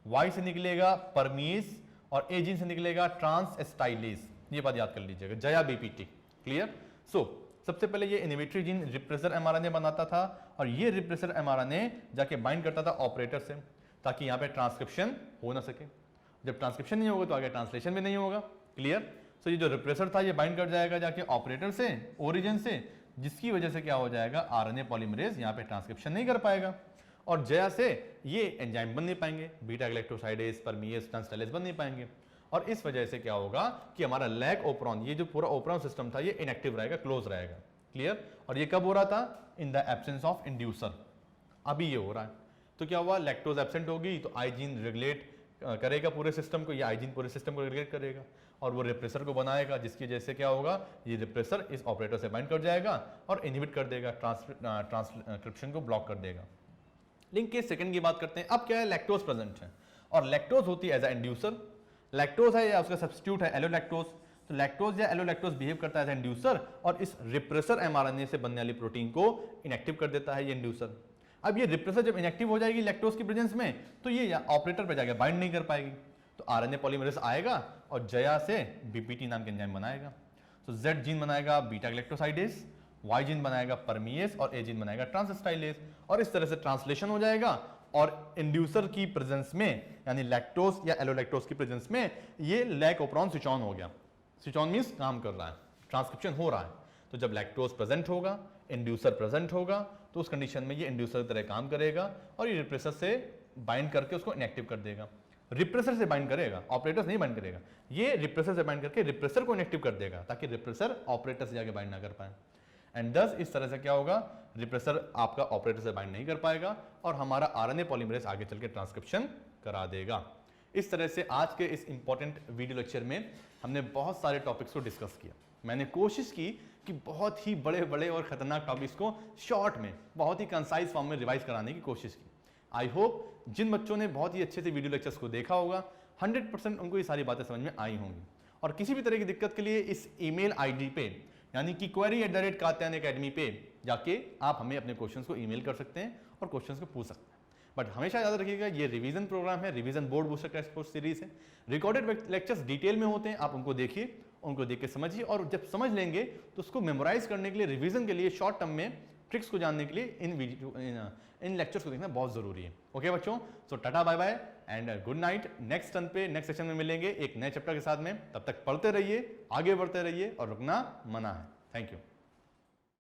Y से निकलेगा परमीज, और A जीन से निकलेगा ट्रांसएस्टाइलेज. ये बात याद कर लीजिएगा, जया BPT. क्लियर. सो सबसे पहले ये इनहिबिटरी जीन रिप्रेसर एमआरएनए बनाता था, और ये रिप्रेसर एमआरएनए जाके बाइंड करता था ऑपरेटर से, ताकि यहाँ पे ट्रांसक्रिप्शन हो ना सके. जब ट्रांसक्रिप्शन नहीं होगा तो आगे ट्रांसलेशन भी नहीं होगा. क्लियर. सो ये जो रिप्रेसर था ये बाइंड कर जाएगा जाके ऑपरेटर से, ओरिजिन से, जिसकी वजह से क्या हो जाएगा, आरएनए पॉलीमरेज यहाँ पे ट्रांसक्रिप्शन नहीं कर पाएगा. और जया से ये एंजाइम बन नहीं पाएंगे, बीटा गैलेक्टोसाइडेज, परमीएज, ट्रांसलेज बन नहीं पाएंगे. और इस वजह से क्या होगा कि हमारा लैक ओपरॉन, ये जो पूरा ओपरॉन सिस्टम था, ये इनएक्टिव रहेगा, क्लोज रहेगा. क्लियर. और ये कब हो रहा था, in the absence of inducer. अभी ये हो रहा है. तो क्या हुआ, लैक्टोज एब्सेंट होगी तो आई जीन रेगुलेट करेगा पूरे सिस्टम को, ये आई जीन पूरे सिस्टम को रेगुलेट करेगा, और वो रिप्रेसर को बनाएगा, जिसकी वजह से क्या होगा, ये रिप्रेसर इस ऑपरेटर से बाइंड कर जाएगा और इनहिबिट कर देगा, ट्रांसक्रिप्शन को ब्लॉक कर देगा. लिंक के सेकंड की बात करते हैं. अब क्या है, लैक्टोज प्रेजेंट है, और लैक्टोज होती है एज अ इंड्यूसर. लैक्टोज है या उसका सब्स्टिट्यूट है एलोलैक्टोज. तो लैक्टोज या एलोलैक्टोज बिहेव करता है एज इंड्यूसर, और इस रिप्रेसर एमआरएनए से बनने वाली प्रोटीन को इनएक्टिव कर देता है ये इंड्यूसर. अब ये रिप्रेसर जब इनएक्टिव हो जाएगी लैक्टोज की प्रेजेंस में, तो ये ऑपरेटर पे जाके बाइंड नहीं कर पाएगी, तो आरएनए पॉलीमरेज आएगा और जया से बीपीटी नाम के एंजाइम बनाएगा. तो Z जीन बनाएगा बीटा गैलेक्टोसाइडेज, Y जीन बनाएगा परमीएज, और A जीन बनाएगा ट्रांसएस्टाइलेज. और इस तरह से ट्रांसलेशन हो जाएगा, और इंड्यूसर की प्रेजेंस में, यानी लैक्टोज या एलोलैक्टोज की प्रेजेंस में, ये लैक ओपरॉन स्विच ऑन हो गया. स्विच ऑन मींस काम कर रहा है, ट्रांसक्रिप्शन हो रहा है. तो जब लैक्टोज प्रेजेंट होगा, इंड्यूसर प्रेजेंट होगा, तो उस कंडीशन में ये इंड्यूसर की तरह काम करेगा, और ये रिप्रेसर से बाइंड करके उसको इनएक्टिव कर देगा. रिप्रेसर से बाइंड करेगा, ऑपरेटर नहीं बाइंड करेगा, ये रिप्रेसर से बाइंड करके रिप्रेसर को इनएक्टिव कर देगा, ताकि रिप्रेसर ऑपरेटर से जाके बाइंड ना कर पाए. एंड दस इस तरह से क्या होगा, रिप्रेसर आपका ऑपरेटर से बाइंड नहीं कर पाएगा, और हमारा आरएनए पॉलीमरेज आगे चल के ट्रांसक्रिप्शन करा देगा. इस तरह से आज के इस इंपॉर्टेंट वीडियो लेक्चर में हमने बहुत सारे टॉपिक्स को डिस्कस किया. मैंने कोशिश की कि बहुत ही बड़े बड़े और खतरनाक टॉपिक्स को शॉर्ट में, बहुत ही कंसाइज फॉर्म में रिवाइज कराने की कोशिश की। आई होप जिन बच्चों ने बहुत ही अच्छे से वीडियो लेक्चर्स को देखा होगा 100% उनको ये सारी बातें समझ में आई होंगी। और किसी भी तरह की दिक्कत के लिए इस ईमेल आईडी पे यानी कि query@katyayanaacademy पे जाके आप हमें अपने क्वेश्चंस को ईमेल कर सकते हैं और क्वेश्चंस को पूछ सकते हैं। बट हमेशा याद रखिएगा ये रिवीजन प्रोग्राम है, revision board booster crash course series है। रिकॉर्डेड लेक्चर्स डिटेल में होते हैं, आप उनको देखिए, उनको देख के समझिए, और जब समझ लेंगे तो उसको मेमोराइज करने के लिए, रिवीजन के लिए, शॉर्ट टर्म में ट्रिक्स को जानने के लिए इन लेक्चर्स को देखना बहुत जरूरी है। ओके बच्चों, so tata bye bye and good night. Next turn पे नेक्स्ट सेशन में मिलेंगे एक नए चैप्टर के साथ में। तब तक पढ़ते रहिए, आगे बढ़ते रहिए और रुकना मना है। Thank you.